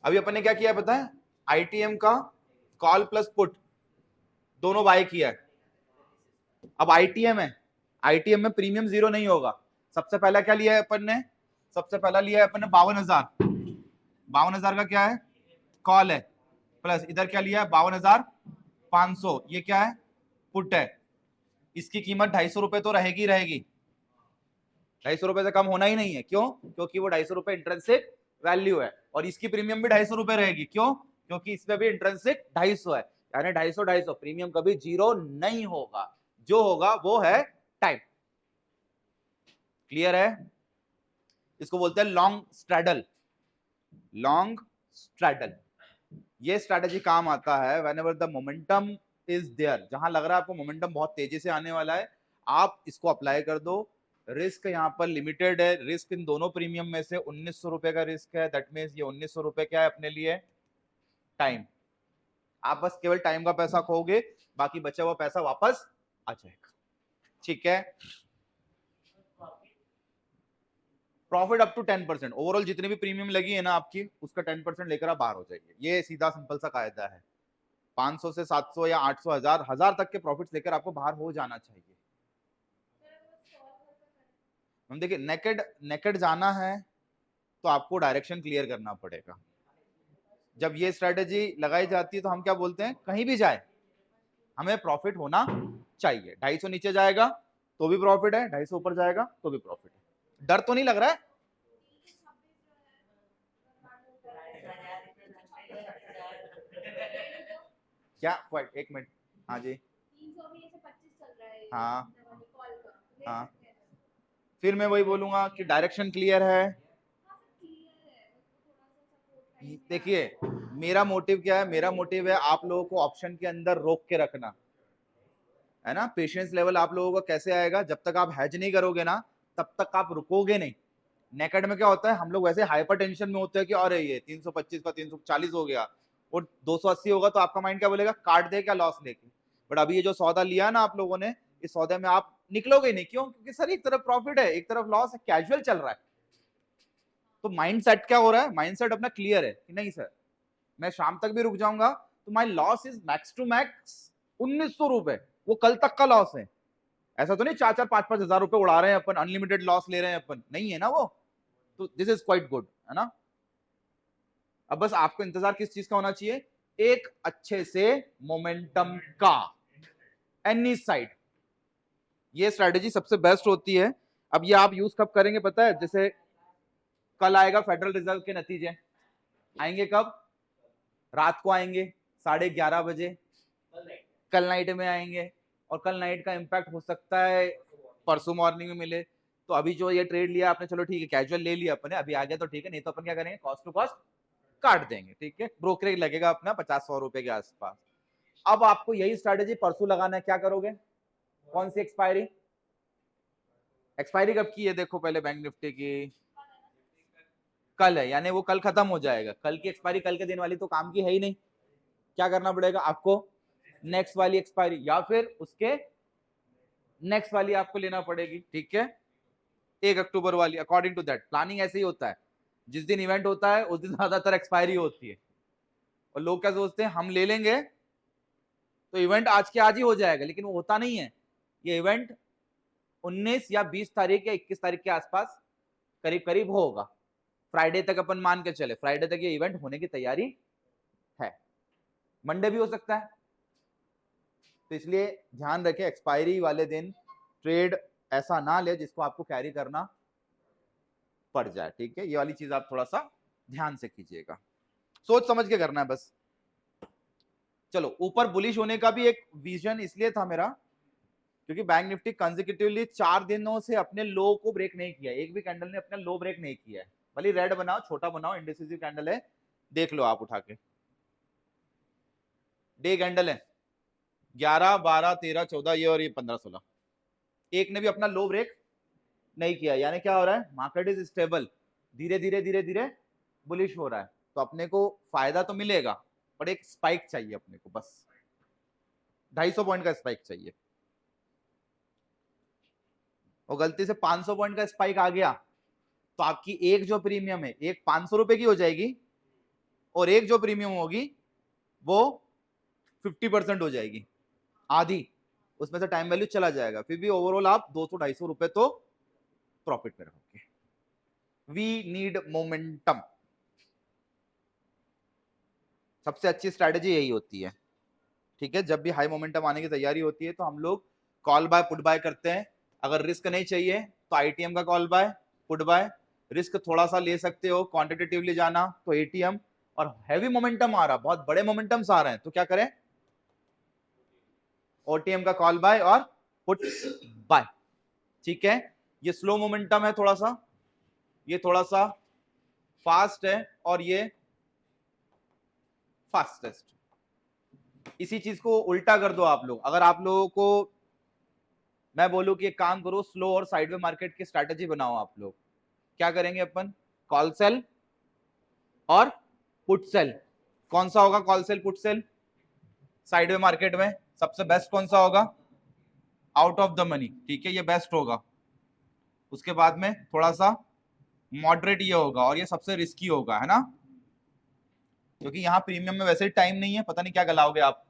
अभी अपन ने क्या किया है पता है, आईटीएम का कॉल प्लस पुट दोनों बाय किया है। अब आईटीएम है, आईटीएम में प्रीमियम जीरो नहीं होगा। सबसे पहला क्या लिया है अपन ने, सबसे पहला लिया है अपन ने 52,000, 52,000 का क्या है कॉल है, प्लस इधर क्या लिया है 52,500, ये क्या है पुट है। इसकी कीमत 250 रुपए तो रहेगी रहेगी, 250 रुपए से कम होना ही नहीं है। क्यों? क्योंकि वो 250 रुपए इंट्रिंसिक वैल्यू है, और इसकी प्रीमियम भी 250 रुपए रहेगी। क्यों? क्योंकि इसमें भी इंट्रिंसिक 250 है, यानी 250 प्रीमियम कभी जीरो नहीं होगा, जो होगा वो है टाइम। क्लियर है? इसको बोलते हैं लॉन्ग स्ट्रैडल, लॉन्ग स्ट्रैडल। ये स्ट्रैटेजी काम आता है whenever the momentum is there, जहां लग रहा है आपको मोमेंटम बहुत तेजी से आने वाला है, आप इसको अप्लाई कर दो। रिस्क यहाँ पर लिमिटेड है, रिस्क इन दोनों प्रीमियम में से 1900 रुपए का रिस्क है, दैट मीन्स ये 1900 रुपए क्या है अपने लिए, टाइम। आप बस केवल टाइम का पैसा खोगे, बाकी बचा हुआ पैसा वापस आ जाएगा। ठीक है, प्रॉफिट अप टू 10%, ओवरऑल जितनी भी प्रीमियम लगी है ना आपकी, उसका 10% लेकर आप बाहर हो जाएंगे। ये सीधा सिंपल सा कायदा है। 500 से 700 या 800 1000 तक के प्रॉफिट्स लेकर आपको बाहर हो जाना चाहिए। हम देखिए, नेकेड नेकेड जाना है तो आपको डायरेक्शन क्लियर करना पड़ेगा। जब ये स्ट्रेटेजी लगाई जाती है तो हम क्या बोलते हैं, कहीं भी जाए हमें प्रॉफिट होना चाहिए। 250 नीचे जाएगा तो भी प्रॉफिट है, 250 ऊपर जाएगा तो भी प्रॉफिट है। डर तो नहीं लग रहा है? क्या एक मिनट, हाँ जी, हाँ हाँ, फिर मैं वही बोलूंगा कि डायरेक्शन क्लियर है। देखिए मेरा मोटिव क्या है, मेरा मोटिव है आप लोगों को ऑप्शन के अंदर रोक के रखना है ना। पेशेंस लेवल आप लोगों का कैसे आएगा, जब तक आप हेज नहीं करोगे ना तब तक आप रुकोगे नहीं। नेकेड में क्या होता है, हम लोग वैसे हाइपर टेंशन में होते हैं कि अरे ये 325 का 340 हो गया और 280 होगा तो आपका माइंड क्या बोलेगा, काट दे क्या लॉस लेके। बट अभी ये जो सौदा लिया ना आप लोगों ने, इस सौदे में आप निकलोगे नहीं। क्यों? क्योंकि सर एक तरफ प्रॉफिट है एक तरफ लॉस है, कैजुअल चल रहा है। तो माइंड सेट क्या हो रहा है, माइंड सेट अपना क्लियर है कि नहीं सर मैं शाम तक भी रुक जाऊंगा तो my loss is max to max 1900 रुपए, वो कल तक का लॉस है। ऐसा तो नहीं 4-4 5-5 हजार रुपए उड़ा रहे हैं अपन, अनलिमिटेड लॉस ले रहे हैं अपन, नहीं है ना वो। तो दिस इज क्वाइट गुड है ना। अब बस आपको इंतजार किस चीज का होना चाहिए, एक अच्छे से मोमेंटम का, एनी साइड। ये स्ट्रेटेजी सबसे बेस्ट होती है। अब ये आप यूज कब करेंगे पता है, जैसे कल आएगा फेडरल रिजर्व के नतीजे, आएंगे कब, रात को आएंगे 11:30 बजे, कल नाइट में आएंगे, और कल नाइट का इंपैक्ट हो सकता है परसों मॉर्निंग में मिले। तो अभी जो ये ट्रेड लिया आपने, चलो ठीक है कैजुअल ले लिया अपने, अभी आ गया तो ठीक है, नहीं तो अपन क्या करेंगे, कॉस्ट टू कॉस्ट काट देंगे। ठीक है, ब्रोकरेज लगेगा अपना 50-100 रुपए के आसपास। अब आपको यही स्ट्रेटेजी परसों लगाना है, क्या करोगे, कौन सी एक्सपायरी, एक्सपायरी कब की है देखो पहले बैंक निफ्टी की, कल है, यानी वो कल खत्म हो जाएगा। कल की एक्सपायरी कल के दिन वाली तो काम की है ही नहीं। क्या करना पड़ेगा आपको, नेक्स्ट वाली एक्सपायरी या फिर उसके नेक्स्ट वाली आपको लेना पड़ेगी। ठीक है, 1 अक्टूबर वाली, अकॉर्डिंग टू दैट प्लानिंग ऐसे ही होता है। जिस दिन इवेंट होता है उस दिन ज्यादातर एक्सपायरी होती है, और लोग क्या सोचते हैं हम ले लेंगे तो इवेंट आज के आज ही हो जाएगा, लेकिन वो होता नहीं है। ये इवेंट 19 या 20 तारीख या 21 तारीख के आसपास करीब करीब होगा। फ्राइडे तक अपन मान के चले, फ्राइडे तक ये इवेंट होने की तैयारी है, मंडे भी हो सकता है। तो इसलिए ध्यान रखें एक्सपायरी वाले दिन ट्रेड ऐसा ना ले जिसको आपको कैरी करना पड़ जाए। ठीक है, ये वाली चीज आप थोड़ा सा ध्यान से कीजिएगा, सोच समझ के करना है बस। चलो, ऊपर बुलिश होने का भी एक विजन इसलिए था मेरा क्योंकि बैंक निफ्टी कंसेक्यूटिवली 4 दिनों से अपने लो को ब्रेक नहीं किया, एक भी कैंडल ने अपना लो ब्रेक नहीं किया है। भले रेड बनाओ छोटा बनाओ, इंडिसिसिव कैंडल है, देख लो आप उठा के, डे कैंडल है 11 12 13 14 ये, और ये 15 16, एक ने भी अपना लो ब्रेक नहीं किया। यानी क्या हो रहा है, मार्केट इज स्टेबल, धीरे धीरे धीरे धीरे बुलिश हो रहा है। तो अपने को फायदा तो मिलेगा, पर एक स्पाइक चाहिए अपने को, बस 250 पॉइंट का स्पाइक चाहिए। और गलती से 500 पॉइंट का स्पाइक आ गया तो आपकी एक जो प्रीमियम है एक 500 रुपए की हो जाएगी, और एक जो प्रीमियम होगी वो 50% हो जाएगी, आधी, उसमें से टाइम वैल्यू चला जाएगा, फिर भी ओवरऑल आप 200-250 रुपए तो प्रॉफिट में रहोगे। वी नीड मोमेंटम, सबसे अच्छी स्ट्रैटेजी यही होती है, ठीक है। जब भी हाई मोमेंटम आने की तैयारी होती है तो हम लोग कॉल बाय पुट बाय करते हैं। अगर रिस्क नहीं चाहिए तो आईटीएम का call buy put buy, risk थोड़ा सा ले सकते हो क्वांटिटेटिवली जाना तो एटीएम, और हैवी मोमेंटम आ रहा, बहुत बड़े मोमेंटम्स आ रहे हैं तो क्या करें, ओटीएम का कॉल बाय और पुट बाय, ठीक है। ये स्लो मोमेंटम है थोड़ा सा, ये थोड़ा सा फास्ट है, और ये फास्टेस्ट। इसी चीज को उल्टा कर दो आप लोग, अगर आप लोगों को मैं बोलूं कि एक काम करो, स्लो और साइडवे मार्केट की स्ट्रैटेजी बनाओ, आप लोग क्या करेंगे, अपन कॉल सेल और पुट सेल। कौन सा होगा call sell put cell sideway market में? सबसे बेस्ट कौन सा होगा? आउट ऑफ द मनी, ठीक है, ये बेस्ट होगा। उसके बाद में थोड़ा सा मॉडरेट ये होगा, और ये सबसे रिस्की होगा, है ना, क्योंकि यहाँ प्रीमियम में वैसे ही टाइम नहीं है, पता नहीं क्या गलाओगे आप,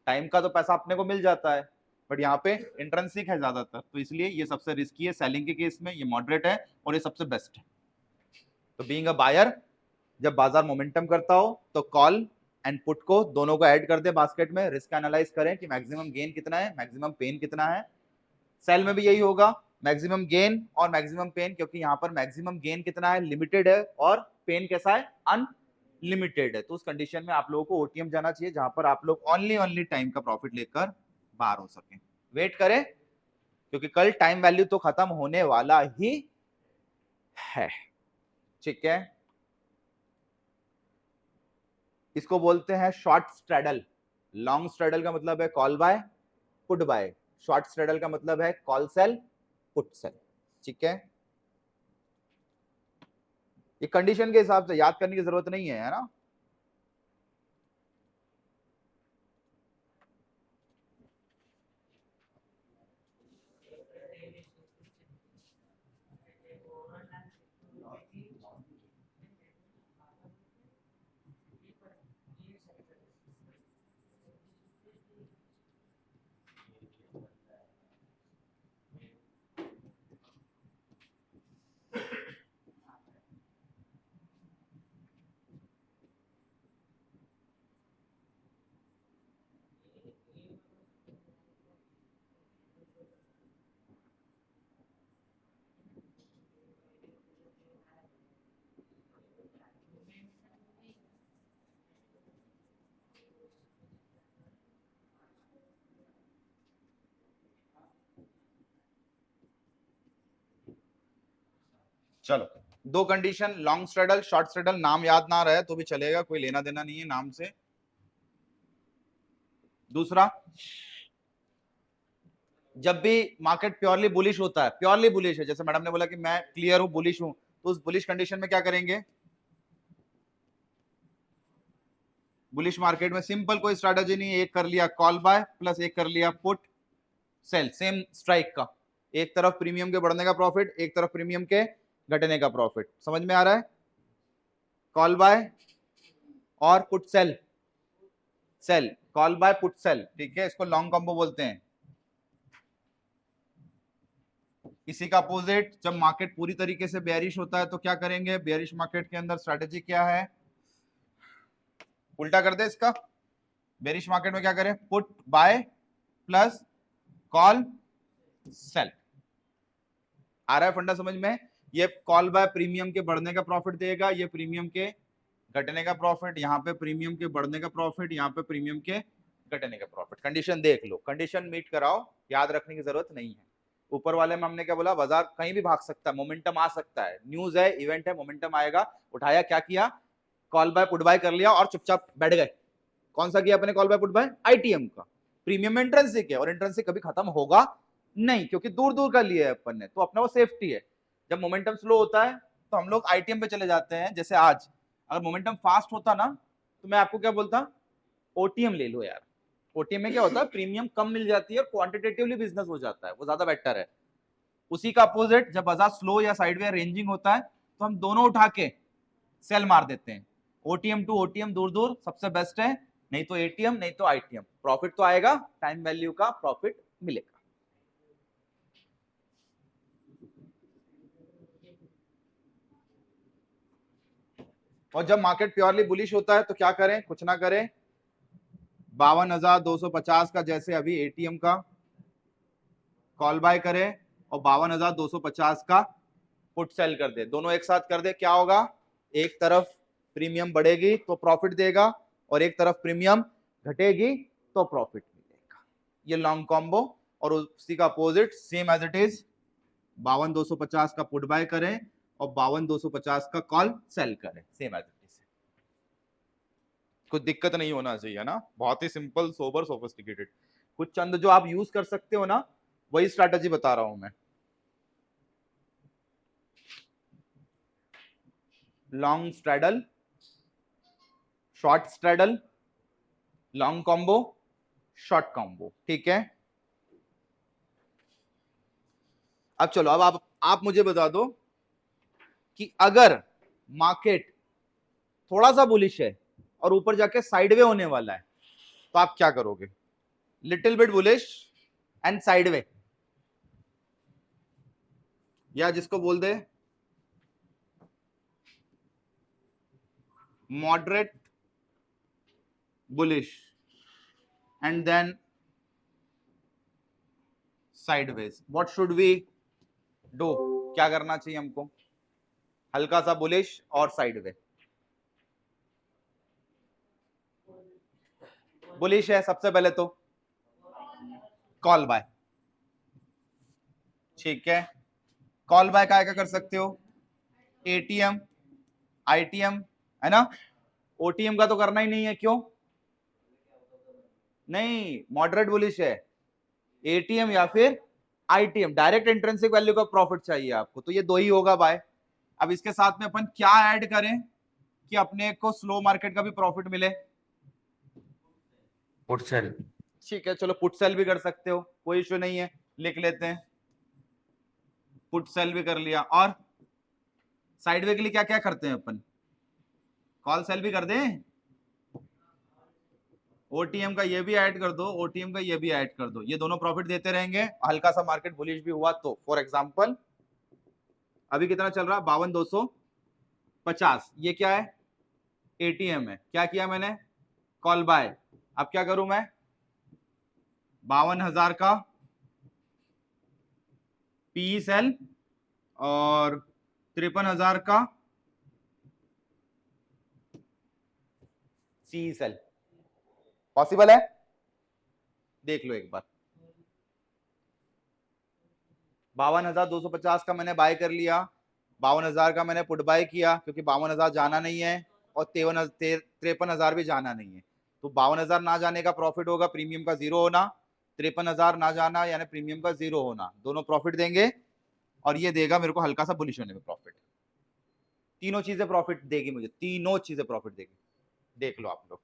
टाइम का तो पैसा अपने को मिल जाता है, बट यहाँ पे इंट्रिंसिक है ज्यादातर, तो इसलिए ये सबसे रिस्की है सेलिंग के केस में, ये मॉडरेट है और ये सबसे बेस्ट है। तो बीइंग अ बायर, जब बाजार मोमेंटम करता हो तो कॉल एंड पुट को दोनों को ऐड कर दे बास्केट में, रिस्क एनालाइज करें कि मैक्सिमम गेन कितना है, मैक्सिमम पेन कितना है। सेल में भी यही होगा, मैक्सिमम गेन और मैक्सिमम पेन, क्योंकि यहाँ पर मैक्सिमम गेन कितना है, लिमिटेड है, और पेन कैसा है, अनलिमिटेड है। तो उस कंडीशन में आप लोगों को ओटीएम जाना चाहिए, जहां पर आप लोग ओनली टाइम का प्रॉफिट लेकर बाहर हो सके। वेट करें, क्योंकि कल टाइम वैल्यू तो खत्म होने वाला ही है, ठीक है। इसको बोलते हैं शॉर्ट स्ट्रैडल। लॉन्ग स्ट्रैडल का मतलब है call buy put buy, short straddle का मतलब है कॉल सेल पुट सेल, ठीक है। ये कंडीशन के हिसाब से याद करने की जरूरत नहीं है ना। चलो, दो condition, long straddle short straddle, नाम याद ना रहे तो भी चलेगा, कोई लेना देना नहीं है नाम से। दूसरा, जब भी मार्केट प्योरली बुलिश होता है, प्योरली बुलिश है, जैसे मैडम ने बोला कि मैं क्लियर हूं, बुलिश हूं, तो उस बुलिश कंडीशन में क्या करेंगे, बुलिश मार्केट में सिंपल कोई स्ट्रैटेजी नहीं, एक कर लिया कॉल बाय प्लस एक कर लिया पुट सेल, सेम स्ट्राइक का, एक तरफ प्रीमियम के बढ़ने का प्रॉफिट, एक तरफ प्रीमियम के घटने का प्रॉफिट। समझ में आ रहा है? कॉल बाय और put sell, sell call buy put sell, ठीक है, इसको लॉन्ग कॉम्बो बोलते हैं। इसी का अपोजिट, जब मार्केट पूरी तरीके से बेयरिश होता है तो क्या करेंगे, बेयरिश मार्केट के अंदर स्ट्रेटेजी क्या है, उल्टा कर दे इसका, बेयरिश मार्केट में क्या करें, put buy plus call sell. आ रहा है फंडा समझ में? ये कॉल बाय प्रीमियम के बढ़ने का प्रॉफिट देगा, ये प्रीमियम के घटने का प्रॉफिट, यहाँ पे प्रीमियम के बढ़ने का प्रॉफिट, यहाँ पे प्रीमियम के घटने का प्रॉफिट। कंडीशन देख लो, कंडीशन मीट कराओ, याद रखने की जरूरत नहीं है। ऊपर वाले में हमने क्या बोला, बाजार कहीं भी भाग सकता है, मोमेंटम आ सकता है, न्यूज है, इवेंट है, मोमेंटम आएगा, उठाया, क्या किया, कॉल बाय पुट बाय कर लिया और चुपचाप बैठ गए। कौन सा किया अपने call buy put buy? ITM का। प्रीमियम इंट्रिंसिक है, और इंट्रिंसिक कभी खत्म होगा नहीं, क्योंकि दूर दूर का लिया है अपन ने, तो अपना वो सेफ्टी है। जब मोमेंटम स्लो होता है तो हम लोग आईटीएम पे चले जाते हैं, जैसे आज अगर मोमेंटम फास्ट होता ना तो मैं आपको क्या बोलता, ओटीएम ले लो यार। ओटीएम में क्या होता है, प्रीमियम कम मिल जाती है और क्वांटिटेटिवली बिजनेस हो जाता है, वो ज्यादा बेटर है। उसी का अपोजिट, जब बाजार स्लो या साइडवे रेंजिंग होता है तो हम दोनों उठा के सेल मार देते हैं। ओटीएम टू ओटीएम दूर दूर सबसे बेस्ट है, नहीं तो एटीएम नहीं तो आईटीएम। प्रॉफिट तो आएगा, टाइम वैल्यू का प्रॉफिट मिलेगा। और जब मार्केट प्योरली बुलिश होता है तो क्या करें, कुछ ना करें, 52,250 का जैसे अभी एटीएम का कॉल बाय करें और 52,250 का पुट सेल कर दे, दोनों एक साथ कर दे। क्या होगा, एक तरफ प्रीमियम बढ़ेगी तो प्रॉफिट देगा और एक तरफ प्रीमियम घटेगी तो प्रॉफिट मिलेगा। ये लॉन्ग कॉम्बो। और उसी का opposite same as it is, 52,250 का पुट बाय करें और 52,250 का कॉल सेल करें, सेम एज इट इज। कुछ दिक्कत नहीं होना चाहिए ना, बहुत ही सिंपल, सोबर, सोफिस्टिकेटेड। कुछ चंद जो आप यूज कर सकते हो ना, वही स्ट्रैटेजी बता रहा हूं मैं। Long straddle, short straddle, long combo, short combo, ठीक है। अब चलो, अब आप मुझे बता दो कि अगर मार्केट थोड़ा सा बुलिश है और ऊपर जाके साइडवे होने वाला है तो आप क्या करोगे? Little bit bullish and sideway, या जिसको बोल दे moderate bullish and then sideways, what should we do? क्या करना चाहिए हमको? हल्का सा बुलिश और साइडवे। बुलिश है सबसे पहले तो कॉल बाय, ठीक है। कॉल बाय क्या कर सकते हो? एटीएम, आईटीएम, है ना। ओटीएम का तो करना ही नहीं है, क्यों? नहीं, मॉडरेट बुलिश है, एटीएम या फिर आईटीएम, डायरेक्ट इंट्रिंसिक वैल्यू का प्रॉफिट चाहिए आपको, तो ये दो ही होगा बाय। अब इसके साथ में अपन क्या ऐड करें कि अपने को स्लो मार्केट का भी प्रॉफिट मिले? पुट सेल, ठीक है, चलो पुट सेल भी कर सकते हो, कोई इश्यू नहीं है, लिख लेते हैं, पुट सेल भी कर लिया। और साइडवे के लिए क्या क्या करते हैं अपन? कॉल सेल भी कर दें, ओटीएम का ये भी ऐड कर दो, ओटीएम का ये भी ऐड कर दो, ये दोनों प्रॉफिट देते रहेंगे। हल्का सा मार्केट बुलिश भी हुआ तो, फॉर एग्जांपल अभी कितना चल रहा है? 52,250, ये क्या है? एटीएम है। क्या किया मैंने? Call buy. अब क्या करूं मैं? 52,000 का पी सेल और 53,000 का सी सेल। पॉसिबल है? देख लो एक बार। 52,250 का मैंने बाय कर लिया, 52,000 का मैंने पुट बाय किया, क्योंकि 52,000 जाना नहीं है और 53,000 भी जाना नहीं है, तो 52,000 ना जाने का प्रॉफिट होगा प्रीमियम का जीरो होना, 53,000 ना जाना यानी प्रीमियम का जीरो होना, दोनों प्रॉफिट देंगे। और ये देगा मेरे को हल्का सा बुलिश होने में प्रॉफिट। तीनों चीजें प्रॉफिट देगी मुझे, तीनों चीजें प्रॉफिट देगी, देख लो आप लोग।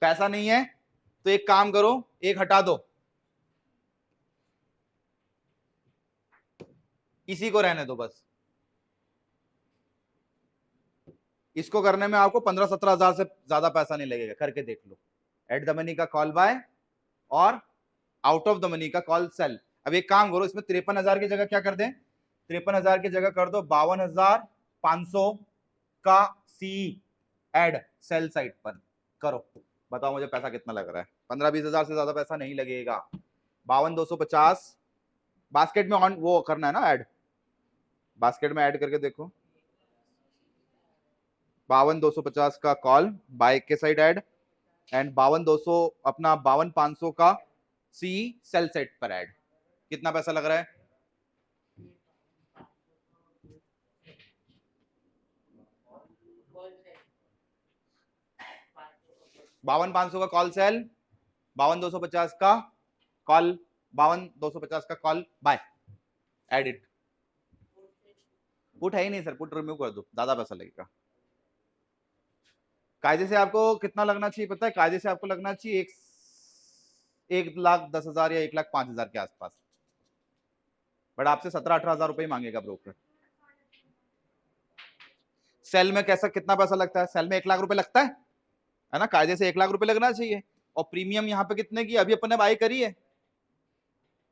पैसा नहीं है तो एक काम करो, एक हटा दो, इसी को रहने दो बस। इसको करने में आपको 15-17 हजार से ज्यादा पैसा नहीं लगेगा, करके देख लो। एट द मनी का कॉल बाय और आउट ऑफ द मनी का कॉल सेल। अब एक काम करो, इसमें 53,000 की जगह क्या कर दें? 53,000 की जगह कर दो 52,500 का सी एड सेल साइड पर करो। बताओ मुझे पैसा कितना लग रहा है? 15-20 हजार से ज्यादा पैसा नहीं लगेगा। 52,250 बास्केट में ऑन वो करना है ना, ऐड बास्केट में ऐड करके देखो। 52,250 का कॉल बाय के साइड ऐड एंड 52,200 अपना 52,500 का सी सेल साइड पर ऐड। कितना पैसा लग रहा है? बावन 500 का कॉल सेल, 52,250 का कॉल, 52,250 का call buy, add it. Put है ही नहीं सर, पुट रिमूव कर दो, ज्यादा पैसा लगेगा। कायदे से आपको कितना लगना चाहिए पता है? कायदे से आपको लगना चाहिए 1,10,000 या 1,05,000 के आसपास, बट आपसे 17-18 हजार रुपए मांगेगा ब्रोकर। सेल में कैसा कितना पैसा लगता है? सेल में 1 लाख रुपए लगता है ना, कायदे से 1 लाख रुपए लगना चाहिए। और प्रीमियम यहाँ पे कितने की अभी अपन ने बाई करी है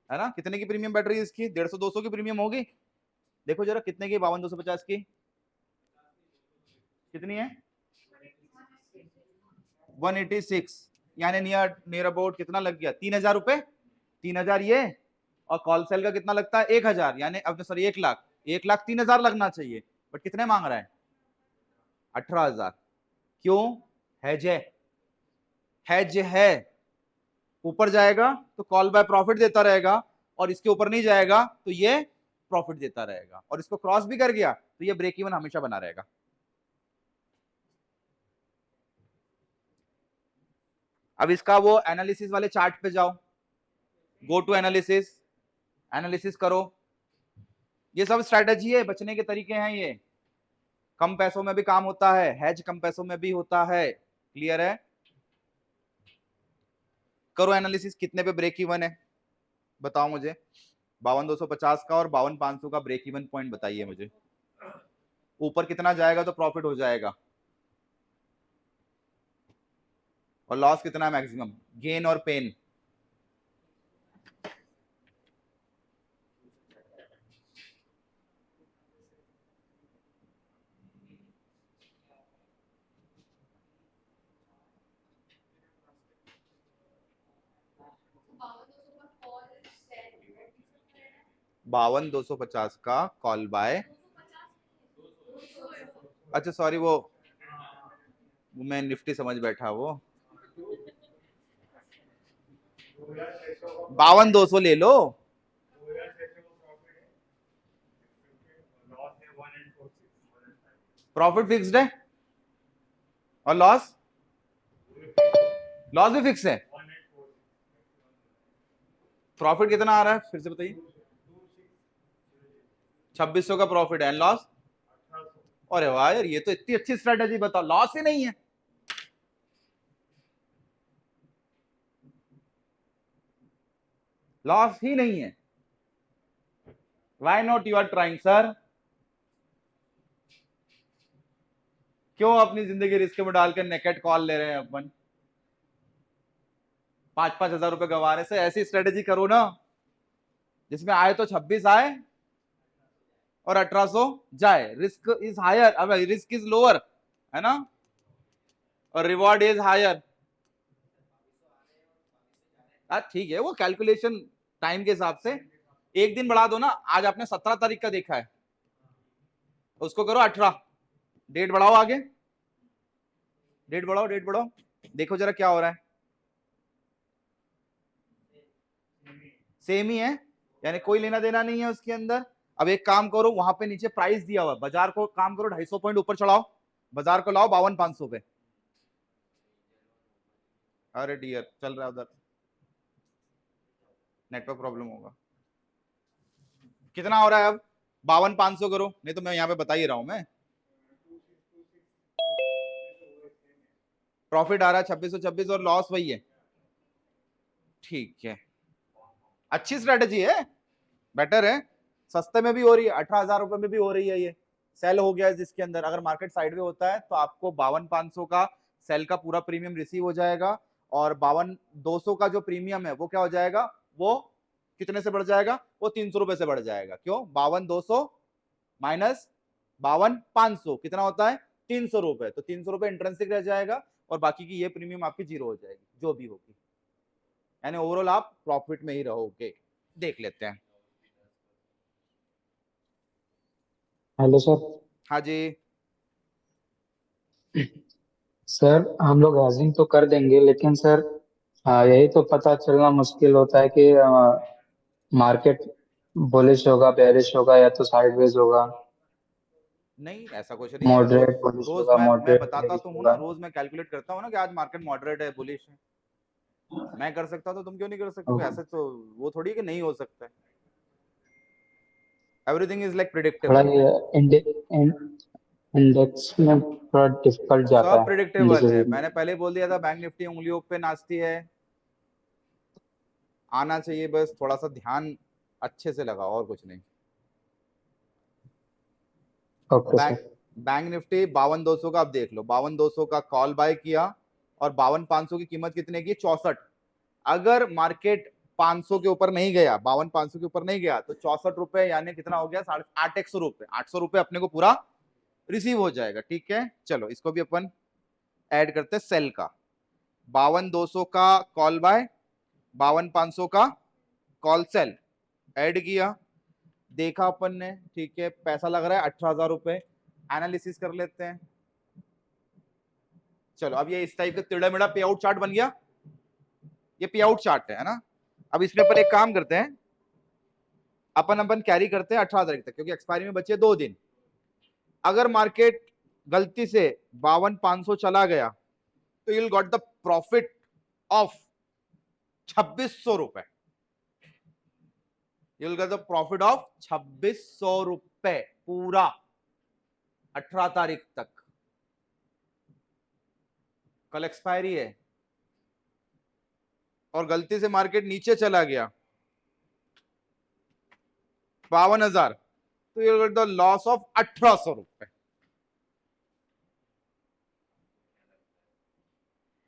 ना, कितने की प्रीमियम बैटरी इसकी? 150-200 की प्रीमियम होगी। देखो जरा कितने की 52,250 की कितनी है? 186, यानी नियर अबाउट कितना लग गया? 3,000 रुपए। 3,000 ये, और कॉल सेल का कितना लगता है? 1,000, यानी अब सॉरी 1 लाख। 1,03,000 लगना चाहिए, बट कितने मांग रहा है? 18,000। क्यों? हैज है। ऊपर जाएगा तो कॉल बाय प्रॉफिट देता रहेगा, और इसके ऊपर नहीं जाएगा तो ये प्रॉफिट देता रहेगा, और इसको क्रॉस भी कर गया तो ये ब्रेक इवन हमेशा बना रहेगा। अब इसका वो एनालिसिस वाले चार्ट पे जाओ, गो टू एनालिसिस करो। ये सब स्ट्रैटेजी है, बचने के तरीके हैं ये। कम पैसों में भी काम होता है, हैज कम पैसों में भी होता है। क्लियर है? करो एनालिसिस, कितने पे ब्रेक इवन है बताओ मुझे। 52,250 का और 52,500 का ब्रेक इवन पॉइंट बताइए मुझे। ऊपर कितना जाएगा तो प्रॉफिट हो जाएगा, और लॉस कितना है मैक्सिमम? गेन और पेन। बावन 250 का कॉल बाय, अच्छा सॉरी वो मैं निफ्टी समझ बैठा। वो 52,200 ले लो। प्रॉफिट फिक्स्ड है और लॉस भी फिक्स है। प्रॉफिट कितना आ रहा है फिर से बताइए? 2,600 का प्रॉफिट है, लॉस? अरे वाह यार, ये तो इतनी अच्छी स्ट्रेटेजी, बताओ लॉस ही नहीं है। लॉस ही नहीं है। Why not you are trying sir? क्यों अपनी जिंदगी रिस्क में डालकर नेकेट कॉल ले रहे हैं अपन? 5-5 हजार रुपए गंवाने से ऐसी स्ट्रेटेजी करो ना जिसमें आए तो 26 आए और 1,800 जाए। रिस्क इज हायर, अब रिस्क इज लोअर, है ना, और रिवॉर्ड इज हायर। ठीक है, वो कैलकुलेशन टाइम के हिसाब से एक दिन बढ़ा दो ना। आज आपने 17 तारीख का देखा है, उसको करो 18। डेट बढ़ाओ, आगे डेट बढ़ाओ, देखो जरा क्या हो रहा है। सेम ही है, यानी कोई लेना देना नहीं है उसके अंदर। अब एक काम करो, वहां पे नीचे प्राइस दिया हुआ बाजार को, काम करो 250 पॉइंट ऊपर चढ़ाओ, बाजार को लाओ 52,500 पे। अरे डियर चल रहा है उधर, नेटवर्क प्रॉब्लम होगा। कितना हो रहा है अब? 52,500 करो, नहीं तो मैं यहाँ पे बता ही रहा हूं मैं। प्रॉफिट आ रहा है 2,626 और लॉस वही है। ठीक है, अच्छी स्ट्रेटेजी है, बेटर है। सस्ते में भी हो रही है, 18,000 रुपए में भी हो रही है। ये सेल हो गया है जिसके अंदर, अगर मार्केट साइड में होता है तो आपको 52,500 का सेल का पूरा प्रीमियम रिसीव हो जाएगा, और 52,200 का जो प्रीमियम है वो क्या हो जाएगा? वो कितने से बढ़ जाएगा? वो 300 रुपए से बढ़ जाएगा। क्यों? 52,200 माइनस 52,500 कितना होता है? 300 रुपए। तो 300 रुपए इंट्रेंसिक रह जाएगा, और बाकी की ये प्रीमियम आपकी जीरो हो जाएगी जो भी होगी, यानी ओवरऑल आप प्रॉफिट में ही रहोगे। देख लेते हैं। Hello sir. हाँ जी। सर हम लोग हैजिंग तो कर देंगे, लेकिन सर यही तो पता चलना मुश्किल होता है कि मार्केट बुलिश होगा, बेरिश होगा, या तो साइडवेज होगा, नहीं ऐसा कुछ नहीं है, रोज मॉडरेट बुलिश रोज होगा, मैं मॉडरेट बताता बेरिश तो हूँ ना, होगा। रोज मैं कैलकुलेट करता हूँ ना कि आज मार्केट मॉडरेट है, बुलिश है। मैं कर सकता तो तुम क्यों नहीं कर सकते? ओके। ऐसे तो वो थोड़ी है कि नहीं हो सकता है। एवरीथिंग इज लाइक थोड़ा प्रिडिक्टेबल। ये इंडेक्स में थोड़ा डिफिकल्ट जाता सब है प्रिडिक्टेबल है, इंडिसेस में। मैंने पहले बोल दिया था बैंक निफ्टी उंगलियों पे नाचती है। आना चाहिए, बस थोड़ा सा ध्यान अच्छे से लगाओ और कुछ नहीं। Okay bank sir. Bank Nifty 52,200 का, अब देख लो 52,200 का कॉल बाय किया और 52,500 की कीमत कितने की 64। अगर मार्केट 500 के ऊपर नहीं गया, 52,500 के ऊपर नहीं गया तो 64 रुपए यानी कितना हो गया, 800 रुपए, 800 रुपए अपने को पूरा रिसीव हो जाएगा। ठीक है, चलो इसको भी अपन ऐड करते हैं सेल का। 52,200 का कॉल बाय, 52,500 का कॉल सेल, ऐड किया, देखा अपन ने, ठीक है पैसा लग रहा है 18,000 रुपए। एनालिसिस कर लेते हैं। चलो अब ये इस टाइप का टेढ़ा मेढ़ा पे आउट चार्ट बन गया, ये पे आउट चार्ट है ना। अब इसमें अपन एक काम करते हैं, अपन कैरी करते हैं 18 तारीख तक, क्योंकि एक्सपायरी में बचे 2 दिन। अगर मार्केट गलती से 52,500 चला गया तो you will got the profit of 2,600 रुपए। You will get the profit of 2,600 रुपए पूरा 18 तारीख तक। कल एक्सपायरी है और गलती से मार्केट नीचे चला गया 52,000, तो you will get the loss of 1,800 रुपए।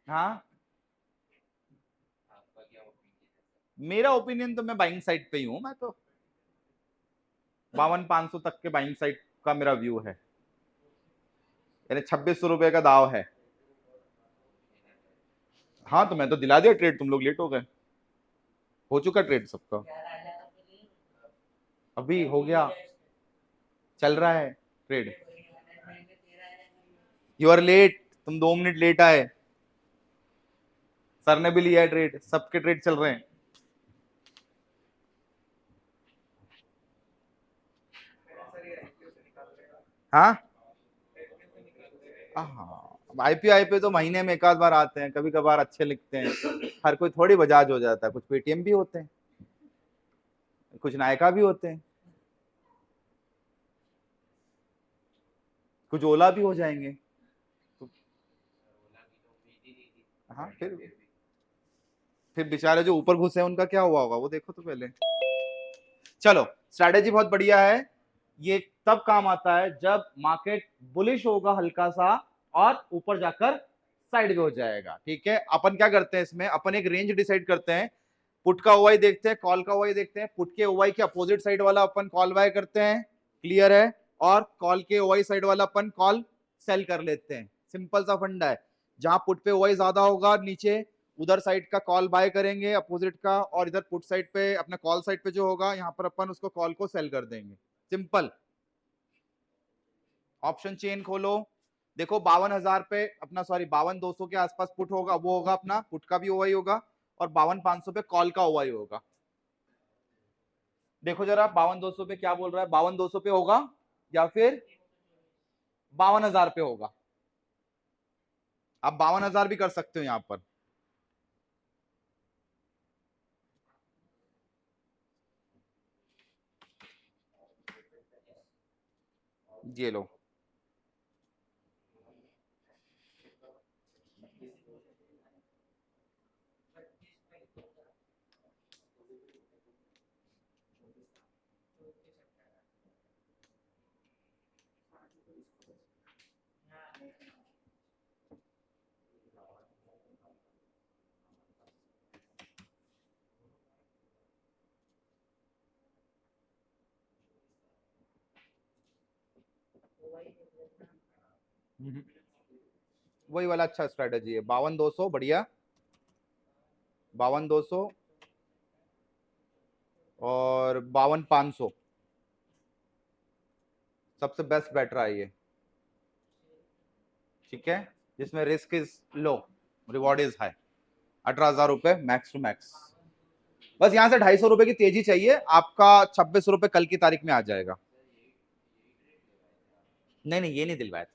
हाँ, मेरा ओपिनियन तो मैं बाइंग साइड पे ही हूं, मैं तो 52,500 तक के बाइंग साइड का मेरा व्यू है, यानी 2,600 रुपए का दाव है। हाँ तो मैं तो दिला दिया ट्रेड, तुम लोग लेट हो गए, हो चुका ट्रेड सबका, अभी हो गया, चल रहा है ट्रेड। यू आर लेट, तुम 2 मिनट लेट आए, सर ने भी लिया है ट्रेड, सबके ट्रेड चल रहे हैं। हाँ आईपीओ तो महीने में एक आध बार आते हैं, कभी कभार अच्छे लिखते हैं, हर कोई थोड़ी बजाज हो जाता है, कुछ पेटीएम भी होते हैं, कुछ नायका भी होते हैं, कुछ ओला भी हो जाएंगे। तो हाँ फिर बेचारे जो ऊपर घुसे हैं उनका क्या हुआ होगा वो देखो तो पहले। चलो स्ट्रैटेजी बहुत बढ़िया है, ये तब काम आता है जब मार्केट बुलिश होगा हल्का सा और ऊपर जाकर साइड हो जाएगा। ठीक है, अपन क्या करते हैं इसमें, अपन एक रेंज डिसाइड करते हैं, पुट का ओवाई देखते हैं, कॉल का ओवाई देखते हैं, पुट के ओवाई के अपोजिट साइड वाला अपन कॉल बाय करते हैं, क्लियर है, और कॉल के ओवाई साइड वाला अपन कॉल सेल कर लेते हैं। सिंपल सा फंडा है, जहां पुट पे ओवाई ज्यादा होगा नीचे उधर साइड का कॉल बाय करेंगे अपोजिट का, और इधर पुट साइड पे अपना कॉल साइड पे जो होगा यहाँ पर अपन उसको कॉल को सेल कर देंगे। सिंपल। ऑप्शन चेन खोलो, देखो 52,000 पे अपना, सॉरी 52,200 के आसपास पुट होगा, वो होगा अपना पुट का भी ओवाई होगा, और 52,500 पे कॉल का ओवाई होगा। देखो जरा 52,200 पे क्या बोल रहा है, 52,200 पे होगा या फिर 52,000 पे होगा। आप 52,000 भी कर सकते हो यहां पर, ये लो। वही वाला अच्छा स्ट्रेटेजी है, 52,200 बढ़िया, 52,200 और 52,500 सबसे बेस्ट बेट रहा है ये। ठीक है, जिसमें risk is low, reward is high, 18,000 रुपए मैक्स टू मैक्स। बस यहां से 250 रुपए की तेजी चाहिए, आपका 26 रुपए कल की तारीख में आ जाएगा। नहीं नहीं ये नहीं दिलवाया,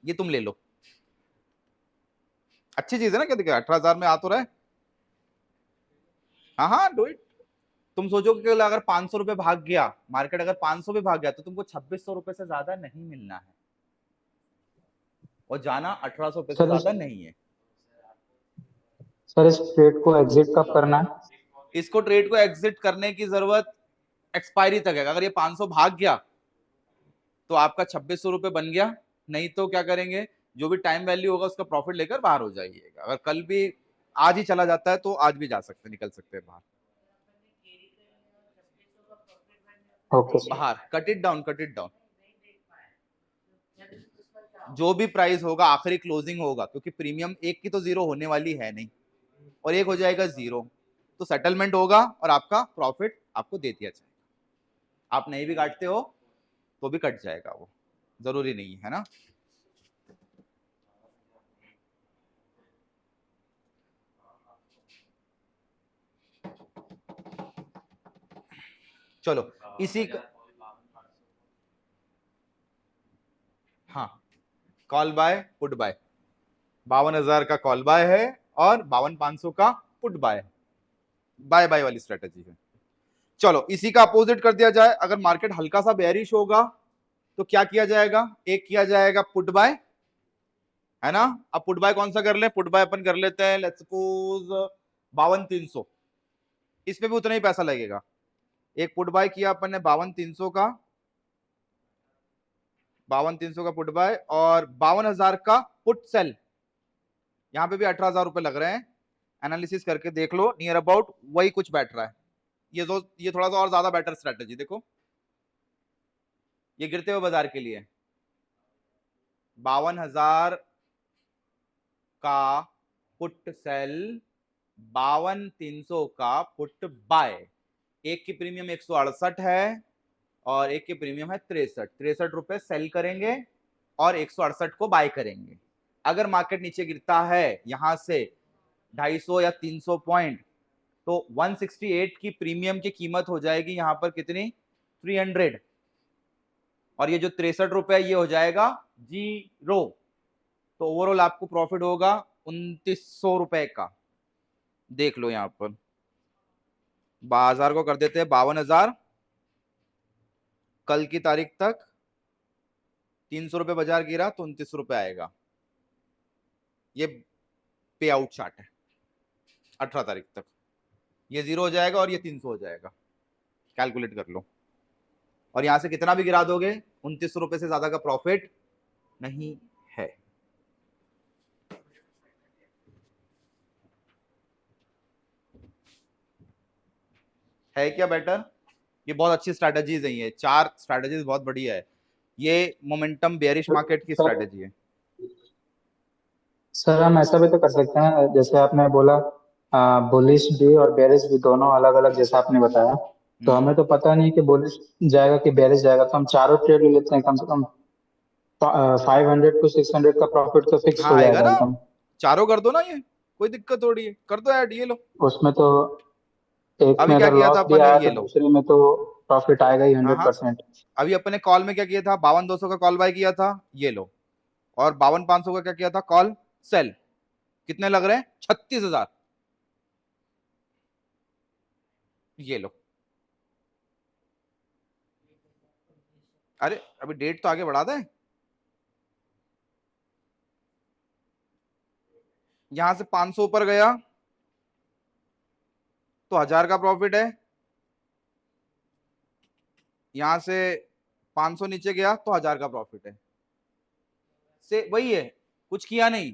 ये तुम ले लो, अच्छी चीज है ना, क्या दिक्कत, 18,000 में आ तो रहा है। हाँ हाँ डू इट। तुम सोचो कि अगर 500 रुपए भाग गया मार्केट, अगर 500 भी भाग गया तो तुमको 2,600 रुपए से ज्यादा नहीं मिलना है, और जाना 1,800 रुपए से सर ज्यादा नहीं है। सर इस ट्रेड को एग्जिट कब करना है? इसको ट्रेड को एग्जिट करने की जरूरत एक्सपायरी तक है। अगर ये 500 भाग गया तो आपका 2,600 रुपए बन गया, नहीं तो क्या करेंगे, जो भी टाइम वैल्यू होगा उसका प्रॉफिट लेकर बाहर हो जाइएगा। अगर कल भी आज ही चला जाता है तो आज भी जा सकते, निकल सकते हैं बाहर। Okay sir. बाहर cut it down, cut it down. जो भी प्राइस होगा आखिरी क्लोजिंग होगा, क्योंकि प्रीमियम एक की तो जीरो होने वाली है नहीं, और एक हो जाएगा जीरो, तो सेटलमेंट होगा और आपका प्रॉफिट आपको दे दिया जाएगा। आप नहीं भी काटते हो तो भी कट जाएगा, वो जरूरी नहीं है ना। चलो इसी का, हाँ, कॉल बाय पुट बाय, 52,000 का कॉल बाय है और 52,500 का पुट बाय है, बाय बाय वाली स्ट्रेटेजी है। चलो इसी का अपोजिट कर दिया जाए, अगर मार्केट हल्का सा बेयरिश होगा तो क्या किया जाएगा, एक किया जाएगा पुट बाय, है ना। अब पुट बाय कौन सा कर ले, पुट बाय अपन कर लेते हैं लेट्स सपोज 52,300, इसमें भी उतना ही पैसा लगेगा। एक पुट बाय किया अपन ने 52,300 का, 52,300 का पुट बाय, और 52,000 का पुट सेल, यहां पे भी 18,000 रुपए लग रहे हैं। एनालिसिस करके देख लो, नियर अबाउट वही कुछ बैठ रहा है। ये थोड़ा सा और ज्यादा बेटर स्ट्रेटेजी, देखो ये गिरते हुए बाजार के लिए 52,000 का पुट सेल, 52,300 का पुट बाय, एक की प्रीमियम 168 है और एक की प्रीमियम है 63 रुपए सेल करेंगे और 168 को बाय करेंगे। अगर मार्केट नीचे गिरता है यहां से 250 या 300 पॉइंट, तो 168 की प्रीमियम की कीमत हो जाएगी यहां पर कितनी, 300, और ये जो 63 रुपए ये हो जाएगा जीरो। तो ओवरऑल आपको प्रॉफिट होगा 2,900 रुपए का। देख लो यहां पर बाजार को कर देते हैं 52,000, कल की तारीख तक 300 रुपए बाजार गिरा तो 29 रुपए आएगा। ये पे आउट चार्ट है 18 तारीख तक, ये जीरो हो जाएगा और ये 300 हो जाएगा, कैलकुलेट कर लो। और यहां से कितना भी गिरा दोगे 29 रुपए से ज्यादा का प्रॉफिट नहीं है। है क्या बेटर? ये बहुत अच्छी स्ट्रैटेजीज है, ये 4 स्ट्रैटेजीज बहुत बढ़िया है। ये मोमेंटम बेयरिश मार्केट की सर स्ट्रैटेजी है। सर हम ऐसा भी तो कर सकते हैं, जैसे आपने बोला बुलिश भी और बेरिश भी दोनों अलग अलग, जैसा आपने बताया। तो हम्म, हमें तो पता नहीं कि बुलिश जाएगा कि बेरिश जाएगा, तो हम चारों ट्रेड ले लेते हैं, कम से कम 500 to 600 का प्रॉफिट तो फिक्स हाँ हो आएगा जाएगा ना, एकदम। चारों कर दो ना, ये कोई दिक्कत थोड़ी है, कर दो ऐड, ये लो। उसमें तो एक अभी में क्या अगर किया था लॉस भी अपन ने, आया ये तो लो। दूसरे में तो प्रॉफिट आएगा ही हाँ हंड्रेड हाँ, परसेंट अभी अपने कॉल में क्या किया था, 52,200 का कॉल बाय किया था, ये लो। और 52,500 का क्या किया था, कॉल सेल। कितने लग रहे हैं, 36,000, ये लो। अरे अभी डेट तो आगे बढ़ा दें, यहां से 500 ऊपर गया तो 1,000 का प्रॉफिट है, यहां से 500 नीचे गया तो 1,000 का प्रॉफिट है। से वही है, कुछ किया नहीं,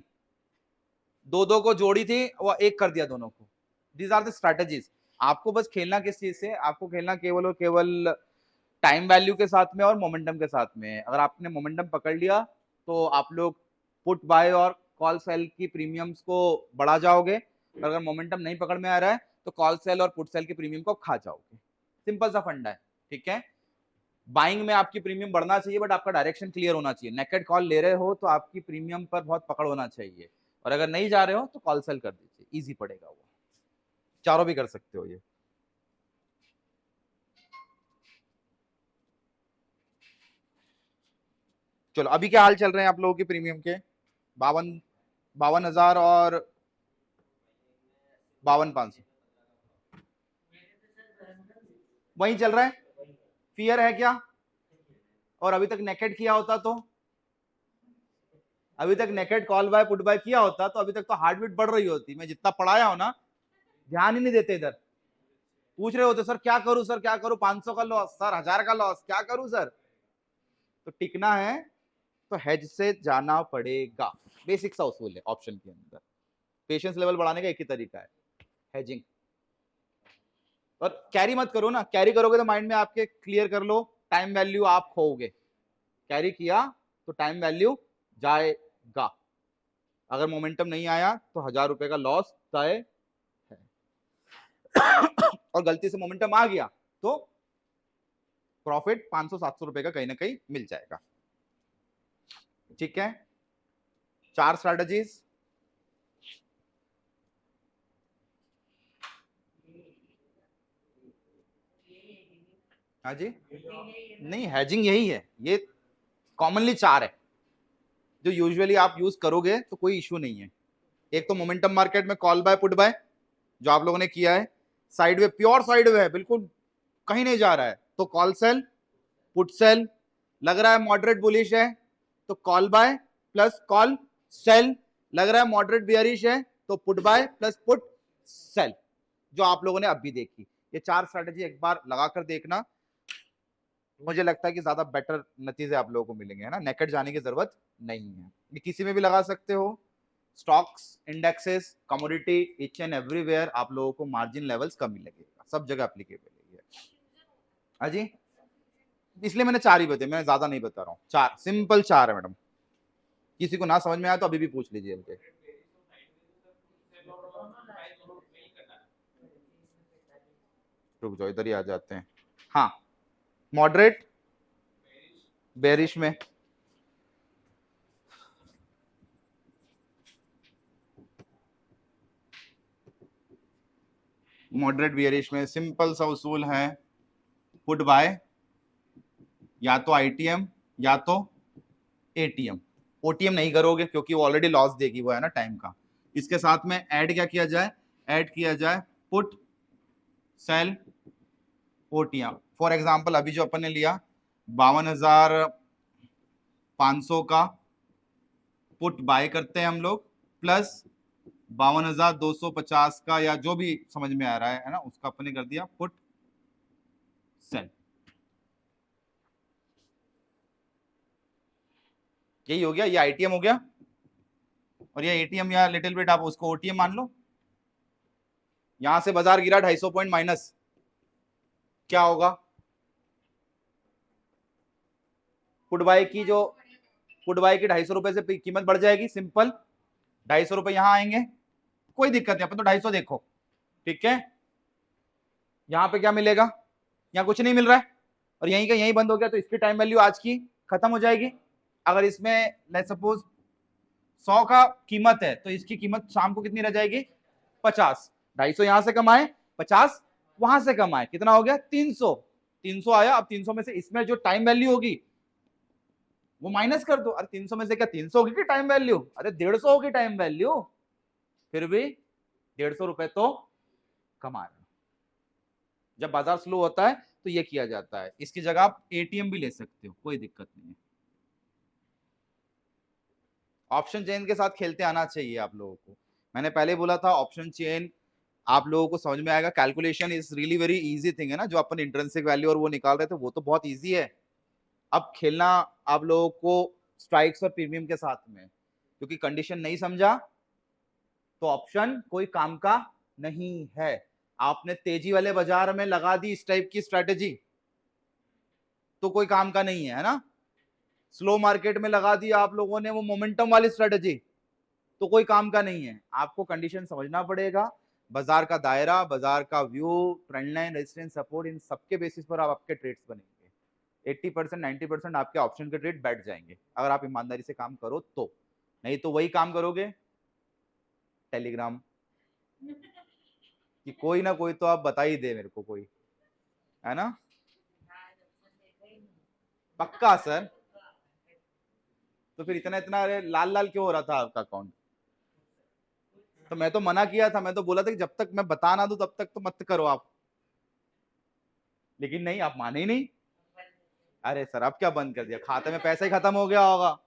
दो दो को जोड़ी थी वो एक कर दिया दोनों को। These are the strategies. आपको बस खेलना किस चीज से, आपको खेलना केवल और केवल टाइम वैल्यू के साथ में और मोमेंटम के साथ में। अगर आपने मोमेंटम पकड़ लिया तो आप लोग पुट बाय और कॉल सेल की प्रीमियम्स को बढ़ा जाओगे, और अगर मोमेंटम नहीं पकड़ में आ रहा है तो कॉल सेल और पुट सेल की प्रीमियम को खा जाओगे। सिंपल सा फंडा है, ठीक है। बाइंग में आपकी प्रीमियम बढ़ना चाहिए, बट आपका डायरेक्शन क्लियर होना चाहिए। नेकेड कॉल ले रहे हो तो आपकी प्रीमियम पर बहुत पकड़ होना चाहिए, और अगर नहीं जा रहे हो तो कॉल सेल कर दीजिए, इजी पड़ेगा वो। चारों भी कर सकते हो ये। चलो अभी क्या हाल चल रहे हैं आप लोगों के प्रीमियम के, 52,000 और 52,500 वही चल रहा है। फियर है क्या? और अभी तक नेकेड किया होता तो, अभी तक naked call buy put buy किया होता तो अभी तक तो हार्ट बीट बढ़ रही होती। मैं जितना पढ़ाया हूं ना, ध्यान ही नहीं देते इधर। पूछ रहे होते सर क्या करूं, सर क्या करूं, 500 का लॉस, सर 1,000 का लॉस, क्या करूं सर। तो टिकना है, तो हेज से जाना पड़ेगा। बेसिक सा उसूल है ऑप्शन के अंदर। पेशेंस लेवल बढ़ाने का एक ही तरीका है, हेजिंग। और कैरी मत करो ना, कैरी करोगे तो माइंड में आपके क्लियर कर लो, टाइम वैल्यू आप खोओगे। कैरी किया तो टाइम वैल्यू जाएगा। अगर मोमेंटम नहीं आया तो 1000 रुपए का लॉस तय है। और गलती से मोमेंटम आ गया तो प्रॉफिट 500-700 रुपए का कहीं ना कहीं मिल जाएगा। ठीक है, 4 स्ट्रैटेजीज। हाँ जी, नहीं हेजिंग यही है, ये कॉमनली 4 है जो यूजुअली आप यूज करोगे तो कोई इशू नहीं है। एक तो मोमेंटम मार्केट में कॉल बाय पुट बाय जो आप लोगों ने किया है, side way, pure side way है, बिल्कुल कहीं नहीं जा रहा है तो कॉल सेल पुट सेल। लग रहा है मॉडरेट बुलिश है तो call buy plus call sell. लग रहा है मॉडरेट बियरिश है तो put buy plus put sell, जो आप लोगों ने अभी देखी। ये 4 स्ट्रैटेजी एक बार लगाकर देखना, मुझे लगता है कि ज्यादा बेटर नतीजे आप लोगों को मिलेंगे, है ना। नेकेड जाने की जरूरत नहीं है, ये किसी में भी लगा सकते हो। Stocks, indexes, commodity, each and everywhere आप लोगों को मार्जिन लेवल्स कम मिलेंगे, सब जगह एप्लीकेबल है। हाँ जी, इसलिए मैंने 4 ही बताए, मैं ज्यादा नहीं बता रहा हूँ। 4 सिंपल 4 है मैडम। किसी को ना समझ में आया तो अभी भी पूछ लीजिए मुझे। रुक जाओ, इधर ही आ जाते हैं। हाँ, मॉडरेट बेरिश में मॉडरेट बियरिश में सिंपल सा उसूल है, पुट बाय या तो आईटीएम या तो एटीएम। ओटीएम नहीं करोगे क्योंकि वो ऑलरेडी लॉस देगी, वो है ना टाइम का। इसके साथ में ऐड क्या किया जाए, ऐड किया जाए put sell OTM. For example अभी जो अपन ने लिया 52,500 का पुट बाय करते हैं हम लोग, प्लस 52,250 का या जो भी समझ में आ रहा है ना, उसका अपन ने कर दिया पुट सेल। यही हो गया, ये आईटीएम हो गया और ये एटीएम या लिटिल बिट आप उसको ओटीएम मान लो। यहां से बाजार गिरा 250 पॉइंट माइनस, क्या होगा, पुट बाय की जो पुट बाय की 250 रुपए से कीमत बढ़ जाएगी। सिंपल 250 रुपए यहां आएंगे, कोई दिक्कत नहीं, अपन तो 250 देखो। ठीक है, यहां पे क्या मिलेगा, यहां कुछ नहीं मिल रहा है और यहीं का यहीं बंद हो गया, तो इसकी टाइम वैल्यू आज की खत्म हो जाएगी। अगर इसमें लेट्स सपोज 100 का कीमत है तो इसकी कीमत शाम को कितनी रह जाएगी, 50। 250 यहां से कमाए, 50 वहां से कमाए, कितना हो गया, 300। 300 आया, अब 300 में से इसमें जो टाइम वैल्यू होगी वो माइनस कर दो। अरे 300 में से क्या 300 होगी कि टाइम वैल्यू, अरे 150 होगी टाइम वैल्यू, फिर भी 150 रुपए तो कमा रहे हो। जब बाजार स्लो होता है तो ये किया जाता है। इसकी जगह आप एटीएम भी ले सकते हो, कोई दिक्कत नहीं है। ऑप्शन चेन के साथ खेलते आना चाहिए आप लोगों को। मैंने पहले बोला था ऑप्शन चेन आप लोगों को समझ में आएगा। Calculation is really very easy thing, है ना, जो अपन इंट्रिंसिक वैल्यू और वो निकाल रहे थे वो तो बहुत इजी है। अब खेलना आप लोगों को स्ट्राइक्स और प्रीमियम के साथ में, क्योंकि कंडीशन नहीं समझा तो ऑप्शन कोई काम का नहीं है। आपने तेजी वाले बाजार में लगा दी इस टाइप की स्ट्रेटेजी तो कोई काम का नहीं है ना। स्लो मार्केट में लगा दिया आप लोगों ने वो मोमेंटम वाली स्ट्रेटेजी तो कोई काम का नहीं है। आपको कंडीशन समझना पड़ेगा, बाजार का दायरा, बाजार का view, trend line, resistance, support, इन सबके बेसिस पर आप आपके ट्रेड्स बनेंगे। 80% 90% आपके ऑप्शन के ट्रेड बैठ जाएंगे अगर आप ईमानदारी से काम करो तो। नहीं तो वही काम करोगे टेलीग्राम कि कोई ना कोई तो आप बता ही दे मेरे को कोई, है ना। पक्का सर, तो फिर इतना इतना लाल लाल क्यों हो रहा था आपका अकाउंट। तो मैं तो मना किया था, मैं तो बोला था कि जब तक मैं बता ना दूं तब तक तो मत करो आप, लेकिन नहीं, आप माने ही नहीं। अरे सर अब क्या बंद कर दिया, खाते में पैसा ही खत्म हो गया होगा।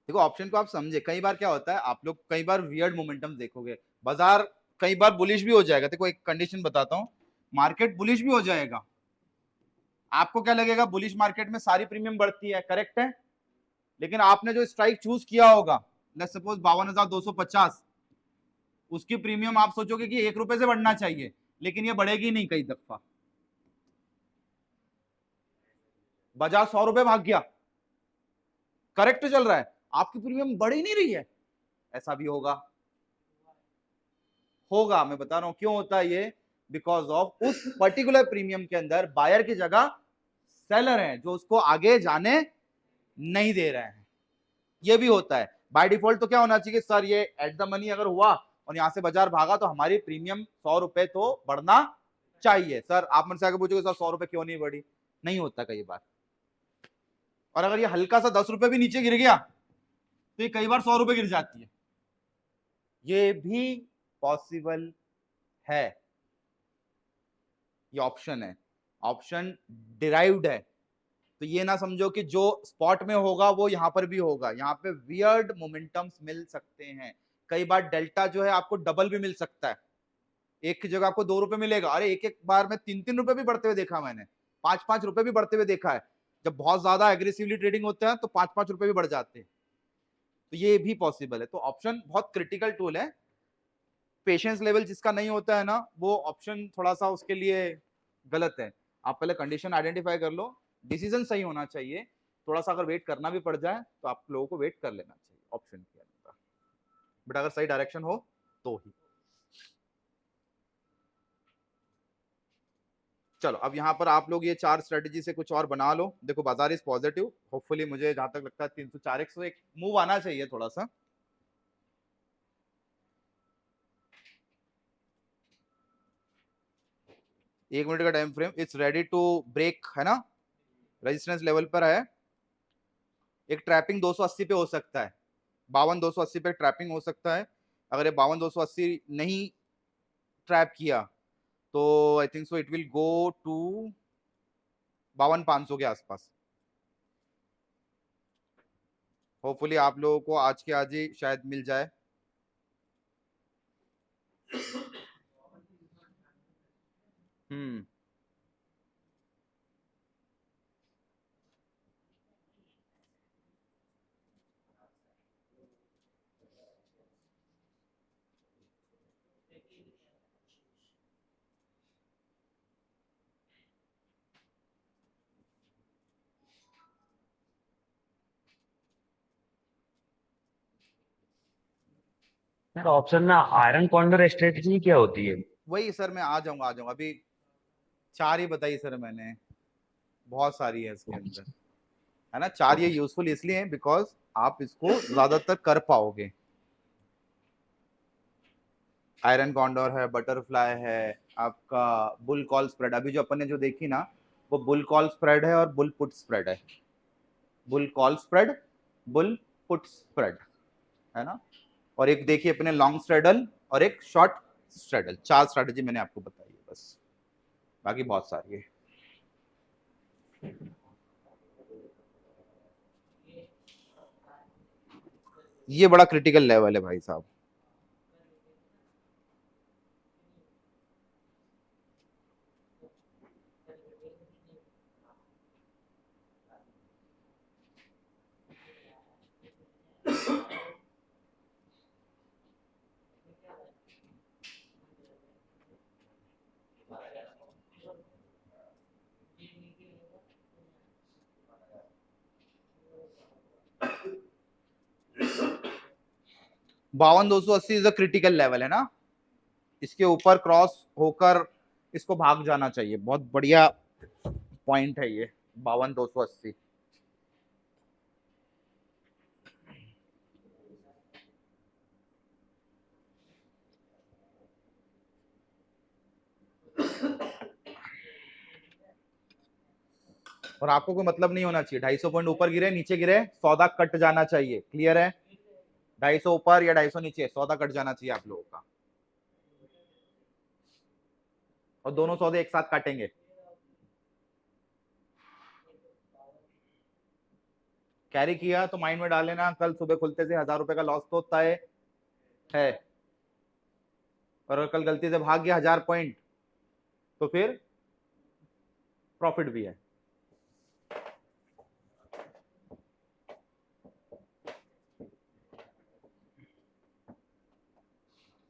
देखो ऑप्शन को आप समझे, कई बार क्या होता है, आप लोग कई बार वियर्ड मोमेंटम देखोगे, बाजार कई बार बुलिश भी हो जाएगा। देखो एक कंडीशन बताता हूं, मार्केट बुलिश भी हो जाएगा, आपको क्या लगेगा बुलिश मार्केट में सारी प्रीमियम बढ़ती है, करेक्ट है, लेकिन आपने जो स्ट्राइक चूज किया होगा, लेट्स सपोज 52,250, उसकी प्रीमियम आप सोचोगे कि 1 रुपए से बढ़ना चाहिए, लेकिन ये बढ़ेगी नहीं कई दफा, बाजार 100 रुपए भाग गया, करेक्ट चल रहा है, आपकी प्रीमियम बढ़ ही नहीं रही है, ऐसा भी होगा। होगा, मैं बता रहा हूं क्यों होता है ये, बिकॉज ऑफ उस पर्टिकुलर प्रीमियम के अंदर बायर की जगह सेलर है जो उसको आगे जाने नहीं दे रहे हैं, ये भी होता है। बाय डिफॉल्ट तो क्या होना चाहिए सर, ये एट द मनी अगर हुआ और यहां से बाजार भागा तो हमारी प्रीमियम 100 रुपए तो बढ़ना चाहिए। सर आप मुझसे आगे पूछोगे सर 100 रुपए क्यों नहीं बढ़ी, नहीं होता कई बार, और अगर ये हल्का सा 10 रुपए भी नीचे गिर गया तो ये कई बार 100 रुपए गिर जाती है, ये भी पॉसिबल है, ये ऑप्शन है, ऑप्शन डिराइव्ड है, तो ये ना समझो कि जो स्पॉट में होगा वो यहां पर भी होगा, यहाँ पे वियर्ड मोमेंटम्स मिल सकते हैं, कई बार डेल्टा जो है आपको डबल भी मिल सकता है, एक की जगह आपको 2 रुपए मिलेगा, अरे एक एक बार में 3-3 रुपए भी बढ़ते हुए देखा मैंने, 5-5 रुपए भी बढ़ते हुए देखा है, जब बहुत ज्यादा एग्रेसिवली ट्रेडिंग होता है तो 5-5 रुपए भी बढ़ जाते हैं, तो ये भी पॉसिबल है। तो ऑप्शन बहुत क्रिटिकल टूल है, पेशेंस लेवल जिसका नहीं होता है ना, वो ऑप्शन थोड़ा सा उसके लिए गलत है। आप पहले कंडीशन आइडेंटिफाई कर लो, डिसीजन सही होना चाहिए, थोड़ा सा अगर वेट करना भी पड़ जाए तो आप लोगों को वेट कर लेना चाहिए ऑप्शन के अंदर, बट अगर सही डायरेक्शन हो तो ही। चलो अब यहाँ पर आप लोग ये 4 स्ट्रेटेजी से कुछ और बना लो। देखो बाजार इज पॉजिटिव, होपफुली मुझे जहां तक लगता है 304 एक मूव आना चाहिए थोड़ा सा, एक मिनट का time frame, it's ready to break है ना, रेजिस्टेंस लेवल पर है, एक ट्रैपिंग 280 पे हो सकता है, 52,280 पे ट्रैपिंग हो सकता है, अगर ये 52,280 नहीं ट्रैप किया तो I think so it will go to 52,500 के आसपास, होपफुली आप लोगों को आज के आज ही शायद मिल जाए। हम्म, सर ऑप्शन में आयरन कॉर्नर स्ट्रेटजी क्या होती है? वही सर मैं आ जाऊंगा अभी, 4 ही बताई सर मैंने, बहुत सारी है इसके अंदर, है ना, 4 ये यूजफुल इसलिए है बिकॉज आप इसको ज्यादातर कर पाओगे, आयरन कॉन्डोर है, बटरफ्लाई है, आपका बुल कॉल स्प्रेड, अभी जो अपन ने जो देखी ना वो बुल कॉल स्प्रेड है और बुल पुट स्प्रेड है, bull call spread, bull put spread, है ना, और एक देखिए अपने लॉन्ग स्ट्रेडल और एक शॉर्ट स्ट्रेडल, 4 स्ट्रेटेजी मैंने आपको बताई है बस, बाकी बहुत सारी है। ये बड़ा क्रिटिकल लेवल है भाई साहब, बावन 280 इज अ क्रिटिकल लेवल है ना, इसके ऊपर क्रॉस होकर इसको भाग जाना चाहिए, बहुत बढ़िया पॉइंट है ये 52,280। और आपको कोई मतलब नहीं होना चाहिए 250 पॉइंट ऊपर गिरे नीचे गिरे, सौदा कट जाना चाहिए, क्लियर है, 250 ऊपर या 250 नीचे सौदा कट जाना चाहिए आप लोगों का, और दोनों सौदे एक साथ काटेंगे, कैरी किया तो माइंड में डाल लेना कल सुबह खुलते से 1,000 रुपए का लॉस तो तय है। और अगर कल गलती से भाग गया 1000 पॉइंट तो फिर प्रॉफिट भी है।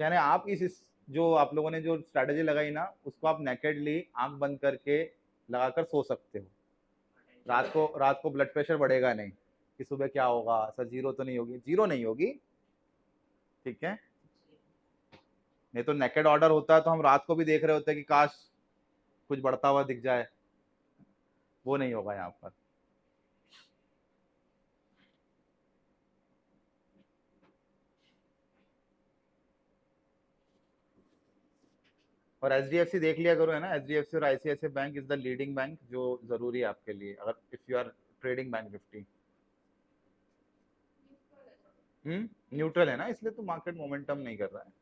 यानी आप इस जो आप लोगों ने जो स्ट्रैटेजी लगाई ना, उसको आप नेकेडली आंख बंद करके लगाकर सो सकते हो। रात को ब्लड प्रेशर बढ़ेगा नहीं कि सुबह क्या होगा, सर जीरो तो नहीं होगी, जीरो नहीं होगी, ठीक है। नहीं तो नेकेड ऑर्डर होता है तो हम रात को भी देख रहे होते हैं कि काश कुछ बढ़ता हुआ दिख जाए, वो नहीं होगा यहाँ पर। और एचडीएफसी देख लिया करो, है ना, एचडीएफसी और ICICI bank is the leading bank, जो जरूरी है आपके लिए अगर if you are trading bank Nifty. Neutral है ना, इसलिए तो मार्केट मोमेंटम नहीं कर रहा है।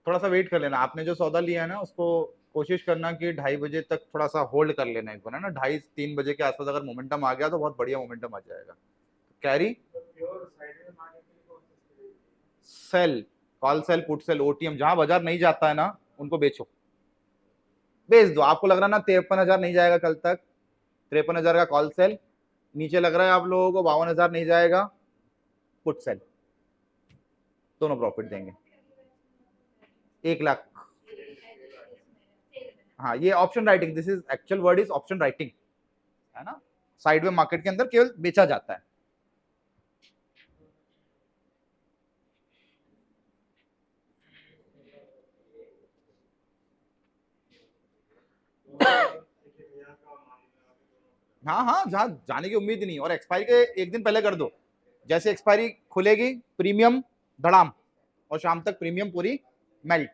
थोड़ा सा वेट कर लेना, आपने जो सौदा लिया है ना उसको कोशिश करना कि 2:30 बजे तक थोड़ा सा होल्ड कर लेना एक बार, है ना। 2:30-3 बजे के आसपास अगर मोमेंटम आ गया तो बहुत बढ़िया मोमेंटम आ जाएगा। Carry sell, call sell, put sell, OTM, जहां बाजार नहीं जाता है ना उनको बेचो, बेच दो। आपको लग रहा है ना 53,000 नहीं जाएगा कल तक, 53,000 का कॉल सेल, नीचे लग रहा है आप लोगों को 52,000 नहीं जाएगा, पुट सेल, दोनों प्रॉफिट देंगे 1 लाख। हाँ, ये option writing, this is actual word is option writing, है ना। साइड में मार्केट के अंदर केवल बेचा जाता है। हाँ हाँ, जहां जाने की उम्मीद नहीं, और एक्सपायरी के एक दिन पहले कर दो। जैसे एक्सपायरी खुलेगी प्रीमियम धड़ाम, और शाम तक प्रीमियम पूरी melt.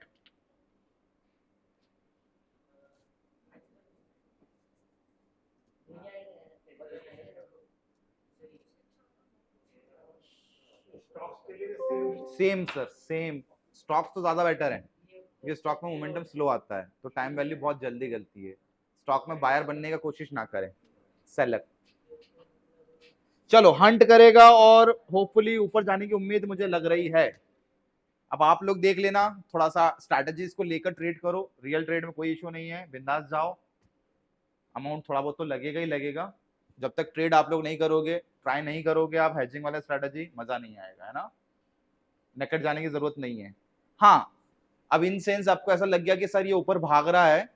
Same sir, same. Stocks तो ज्यादा बेटर है क्योंकि स्टॉक में मोमेंटम स्लो आता है तो टाइम वैल्यू बहुत जल्दी गलती है। स्टॉक में बायर बनने का कोशिश ना करें, सेलर। चलो, हंट करेगा और होपफुली ऊपर जाने की उम्मीद मुझे लग रही है। अब आप लोग देख लेना, थोड़ा सा स्ट्रैटेजीज को लेकर ट्रेड करो, रियल ट्रेड में कोई इशू नहीं है, बिंदास जाओ। अमाउंट थोड़ा बहुत तो लगेगा ही लगेगा। जब तक ट्रेड आप लोग नहीं करोगे, ट्राई नहीं करोगे आप हेजिंग वाला स्ट्रैटेजी, मजा नहीं आएगा, है ना। नेकेड जाने की जरूरत नहीं है। हाँ, अब इन सेंस आपको ऐसा लग गया कि सर ये ऊपर भाग रहा है,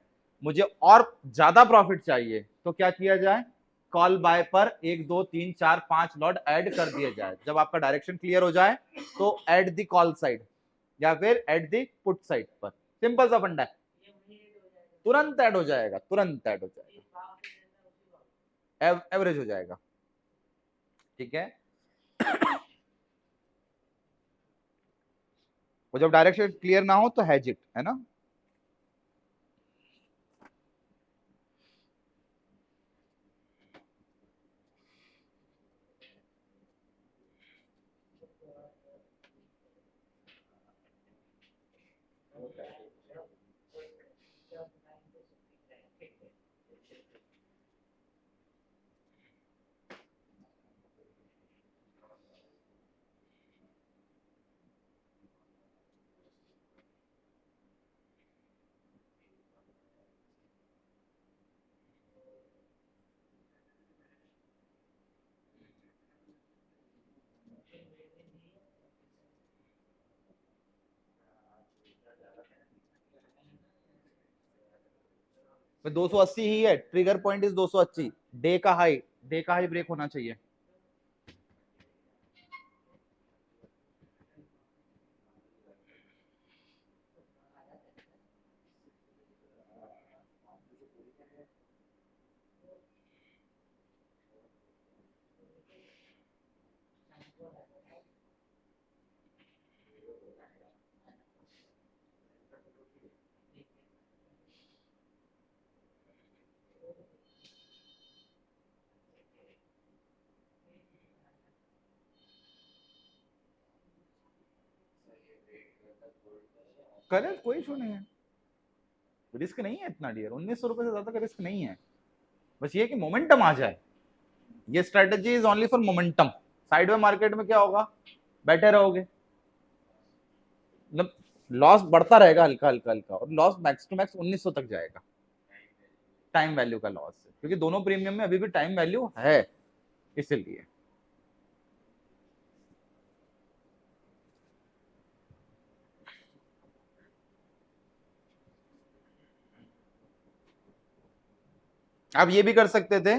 मुझे और ज्यादा प्रॉफिट चाहिए, तो क्या किया जाए, कॉल बाय पर 1 2 3 4 5 लॉट ऐड कर दिया जाए। जब आपका डायरेक्शन क्लियर हो जाए तो ऐड द कॉल साइड या फिर ऐड द पुट साइड पर। सिंपल सा फंडा है, तुरंत ऐड हो जाएगा, तुरंत ऐड हो जाएगा, एवरेज हो जाएगा, ठीक है। और जब डायरेक्शन क्लियर ना हो तो हैज इट, है ना। में 280 ही है, ट्रिगर पॉइंट इज 280, डे का हाई, डे का हाई ब्रेक होना चाहिए। करे, कोई इशू नहीं है, रिस्क नहीं है इतना डियर, 1900 रुपए से ज्यादा का रिस्क नहीं है। बस ये कि मोमेंटम आ जाए, ये strategy is only for momentum. Side में मार्केट में क्या होगा, बैठे रहोगे, मतलब लॉस बढ़ता रहेगा हल्का हल्का हल्का, और लॉस मैक्स टू मैक्स 1900 तक जाएगा, टाइम वैल्यू का लॉस है, क्योंकि दोनों प्रीमियम में अभी भी टाइम वैल्यू है, इसीलिए। आप ये भी कर सकते थे,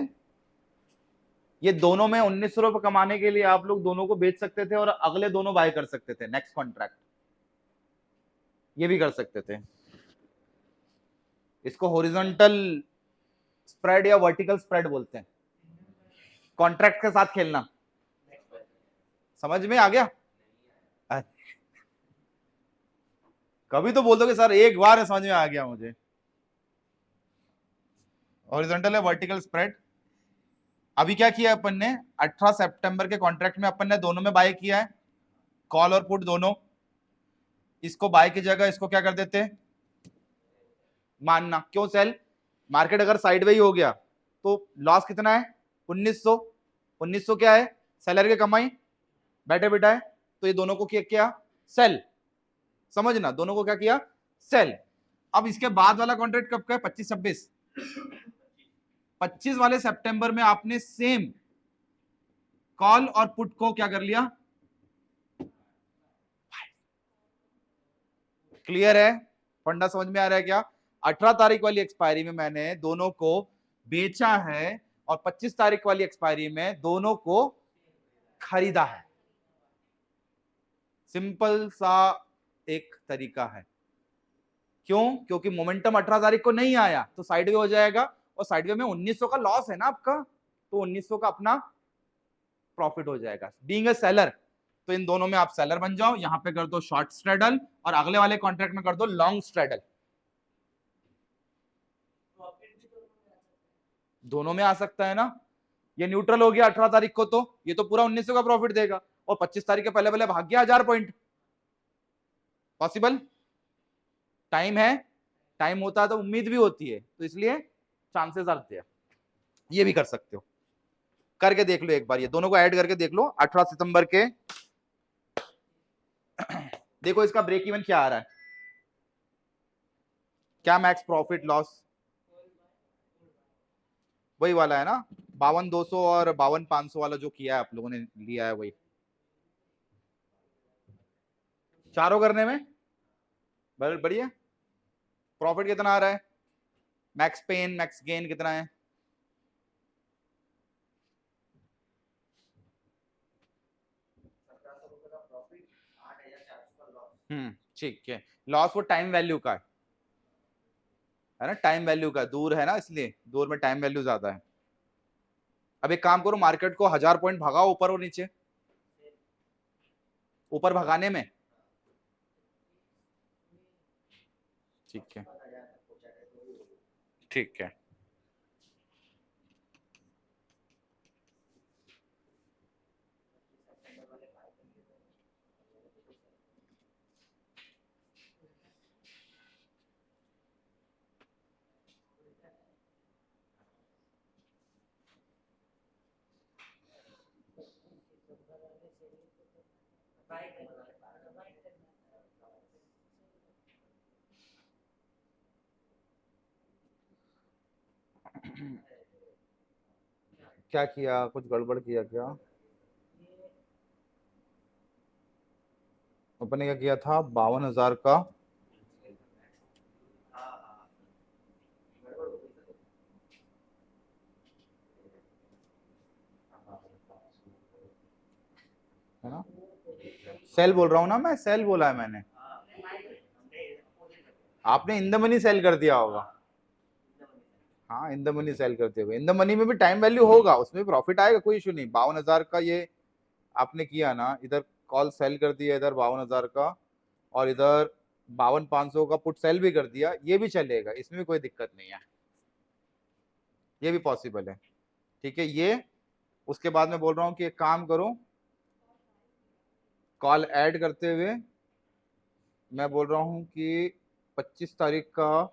ये दोनों में 1900 रुपए कमाने के लिए आप लोग दोनों को बेच सकते थे और अगले दोनों बाय कर सकते थे नेक्स्ट कॉन्ट्रैक्ट, ये भी कर सकते थे। इसको हॉरिजॉन्टल स्प्रेड या वर्टिकल स्प्रेड बोलते हैं, कॉन्ट्रैक्ट के साथ खेलना। समझ में आ गया? कभी तो बोल दो कि सर एक बार समझ में आ गया मुझे। हॉरिजॉन्टल है वर्टिकल स्प्रेड। अभी क्या किया अपन ने, 18 सितंबर के कॉन्ट्रैक्ट में अपन ने दोनों में बाय किया है, कॉल और पुट दोनों। इसको बाय की जगह इसको क्या कर देते, मानना। क्यों सेल? मार्केट अगर साइडवेज हो गया तो लॉस कितना है, 1900। 1900 क्या है, सेलर की कमाई, बैठे बिठाए, तो ये दोनों को क्या किया, सेल। समझना, दोनों को क्या किया, सेल। अब इसके बाद वाला कॉन्ट्रैक्ट कब का है, 25-26। 25 वाले सितंबर में आपने सेम कॉल और पुट को क्या कर लिया, क्लियर है, फंडा समझ में आ रहा है क्या? 18 तारीख वाली एक्सपायरी में मैंने दोनों को बेचा है और 25 तारीख वाली एक्सपायरी में दोनों को खरीदा है। सिंपल सा एक तरीका है। क्यों? क्योंकि मोमेंटम 18 तारीख को नहीं आया तो साइडवे हो जाएगा, और साइडवे में 1900 का लॉस है ना आपका, तो 1900 का अपना प्रॉफिट हो जाएगा। बीइंग अ सेलर, तो इन दोनों में आप सेलर बन जाओ, यहां पे कर दो शॉर्ट स्ट्रेडल और अगले वाले कॉन्ट्रैक्ट में कर दो लॉन्ग स्ट्रेडल। दोनों में आ सकता है ना, ये न्यूट्रल हो गया 18 तारीख को, तो ये तो पूरा 1900 का प्रॉफिट देगा, और 25 तारीख के पहले पहले भाग गया 1000 पॉइंट। पॉसिबल? टाइम है, टाइम होता है तो उम्मीद भी होती है, तो इसलिए चांसेस आते हैं। ये भी कर सकते हो, करके देख लो एक बार, ये दोनों को ऐड करके देख लो 18 सितंबर के। देखो इसका ब्रेक इवन क्या आ रहा है, क्या मैक्स प्रॉफिट लॉस, वही वाला है ना, 52,200 और 52,500 वाला जो किया है आप लोगों ने लिया है, वही चारों करने में बढ़िया। प्रॉफिट कितना आ रहा है, मैक्स पेन मैक्स गेन कितना है, ठीक है। लॉस वो टाइम वैल्यू का है ना, टाइम वैल्यू का, दूर है ना इसलिए, दूर में टाइम वैल्यू ज्यादा है। अब एक काम करो, मार्केट को 1000 पॉइंट भगाओ ऊपर और नीचे, ऊपर भगाने में, ठीक है ठीक है। क्या किया, कुछ गड़बड़ किया क्या? अपने क्या किया था, 52,000 का, है ना, सेल बोल रहा हूं ना मैं, सेल बोला है मैंने, आपने इन द मनी सेल कर दिया होगा। हाँ, इन द मनी सेल करते हुए, इन द मनी में भी टाइम वैल्यू होगा, उसमें भी प्रॉफिट आएगा, कोई इशू नहीं। 52,000 का ये आपने किया ना, इधर कॉल सेल कर दिया, इधर 52,000 का, और इधर 52,500 का पुट सेल भी कर दिया, ये भी चलेगा, इसमें भी कोई दिक्कत नहीं है, ये भी पॉसिबल है। ठीक है, ये उसके बाद में बोल रहा हूं कि एक काम करो, कॉल ऐड करते हुए मैं बोल रहा हूं कि 25 तारीख का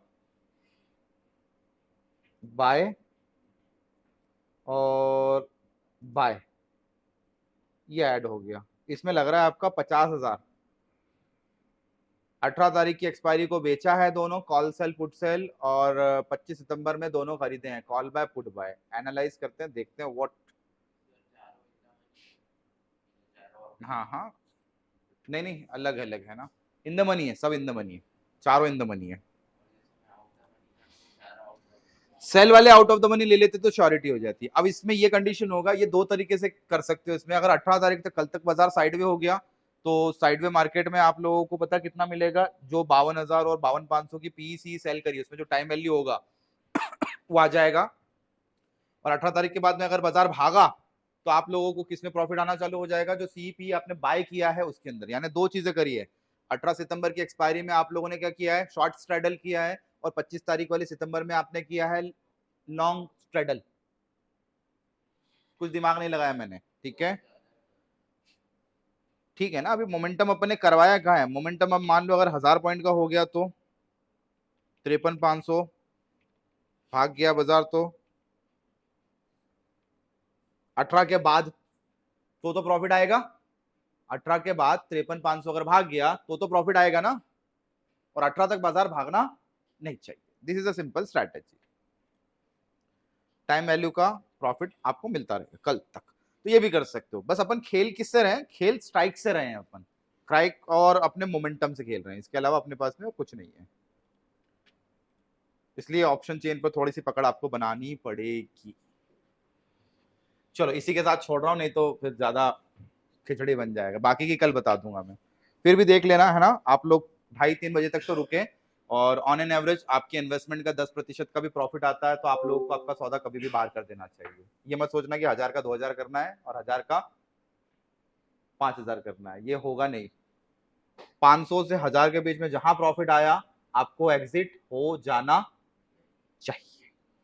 बाय और बाय, ये ऐड हो गया, इसमें लग रहा है आपका 50,000। 18 तारीख की एक्सपायरी को बेचा है दोनों, कॉल सेल पुट सेल, और 25 सितंबर में दोनों खरीदे हैं, call buy put buy. Analyse करते हैं, देखते हैं व्हाट। हाँ हाँ, नहीं नहीं, अलग अलग है ना, इन द मनी है, सब इन द मनी है, चारों इन द मनी है। सेल वाले आउट ऑफ द मनी ले लेते तो श्योरिटी हो जाती है। अब इसमें ये कंडीशन होगा, ये दो तरीके से कर सकते हो इसमें। अगर 18 तारीख तक, कल तक बाजार साइडवे हो गया, तो साइडवे मार्केट में आप लोगों को पता कितना मिलेगा, जो 52,000 और 52,500 की पीईसी सेल करी, उसमें जो टाइम वैल्यू होगा वो आ जाएगा। और 18 तारीख के बाद में अगर बाजार भागा तो आप लोगों को किसमें प्रॉफिट आना चालू हो जाएगा, जो सीपी आपने बाय किया है उसके अंदर। यानी दो चीजें करी है, 18 सितंबर की एक्सपायरी में आप लोगों ने क्या किया है, शॉर्ट स्ट्रैडल किया है, और 25 तारीख वाले सितंबर में आपने किया है लॉन्ग स्ट्रैडल। कुछ दिमाग नहीं लगाया मैंने, ठीक है, ठीक है ना। अभी मोमेंटम अपने करवाया कहाँ है, मोमेंटम अब मान लो अगर 1000 पॉइंट का हो गया तो 53,500 भाग गया बाजार, तो 18 के बाद तो प्रॉफिट आएगा। 18 के बाद 53,500 अगर भाग गया तो प्रॉफिट आएगा ना, और 18 तक बाजार भागना नहीं चाहिए। This is a simple strategy, time value का प्रॉफिट आपको मिलता रहेगा कल तक। तो ये भी कर सकते हो। बस अपन खेल किससे रहे, खेल स्ट्राइक से रहे हैं अपन, स्ट्राइक और अपने मोमेंटम से खेल रहे हैं, इसके अलावा अपने पास में कुछ नहीं है। इसलिए ऑप्शन चेन पर थोड़ी सी पकड़ आपको बनानी पड़ेगी। चलो इसी के साथ छोड़ रहा हूं, नहीं तो फिर ज्यादा खिचड़ी बन जाएगा। बाकी की कल बता दूंगा मैं, फिर भी देख लेना है ना आप लोग। 2:30-3 बजे तक तो रुके, और ऑन एन एवरेज आपकी इन्वेस्टमेंट का 10% का भी प्रॉफिट आता है, तो आप लोगों को आपका सौदा कभी भी बाहर कर देना चाहिए। ये मत सोचना कि 1000 का 2000 करना है और 1000 का 5000 करना है, ये होगा नहीं। 500 से 1000 के बीच में जहां प्रॉफिट आया, आपको एग्जिट हो जाना चाहिए।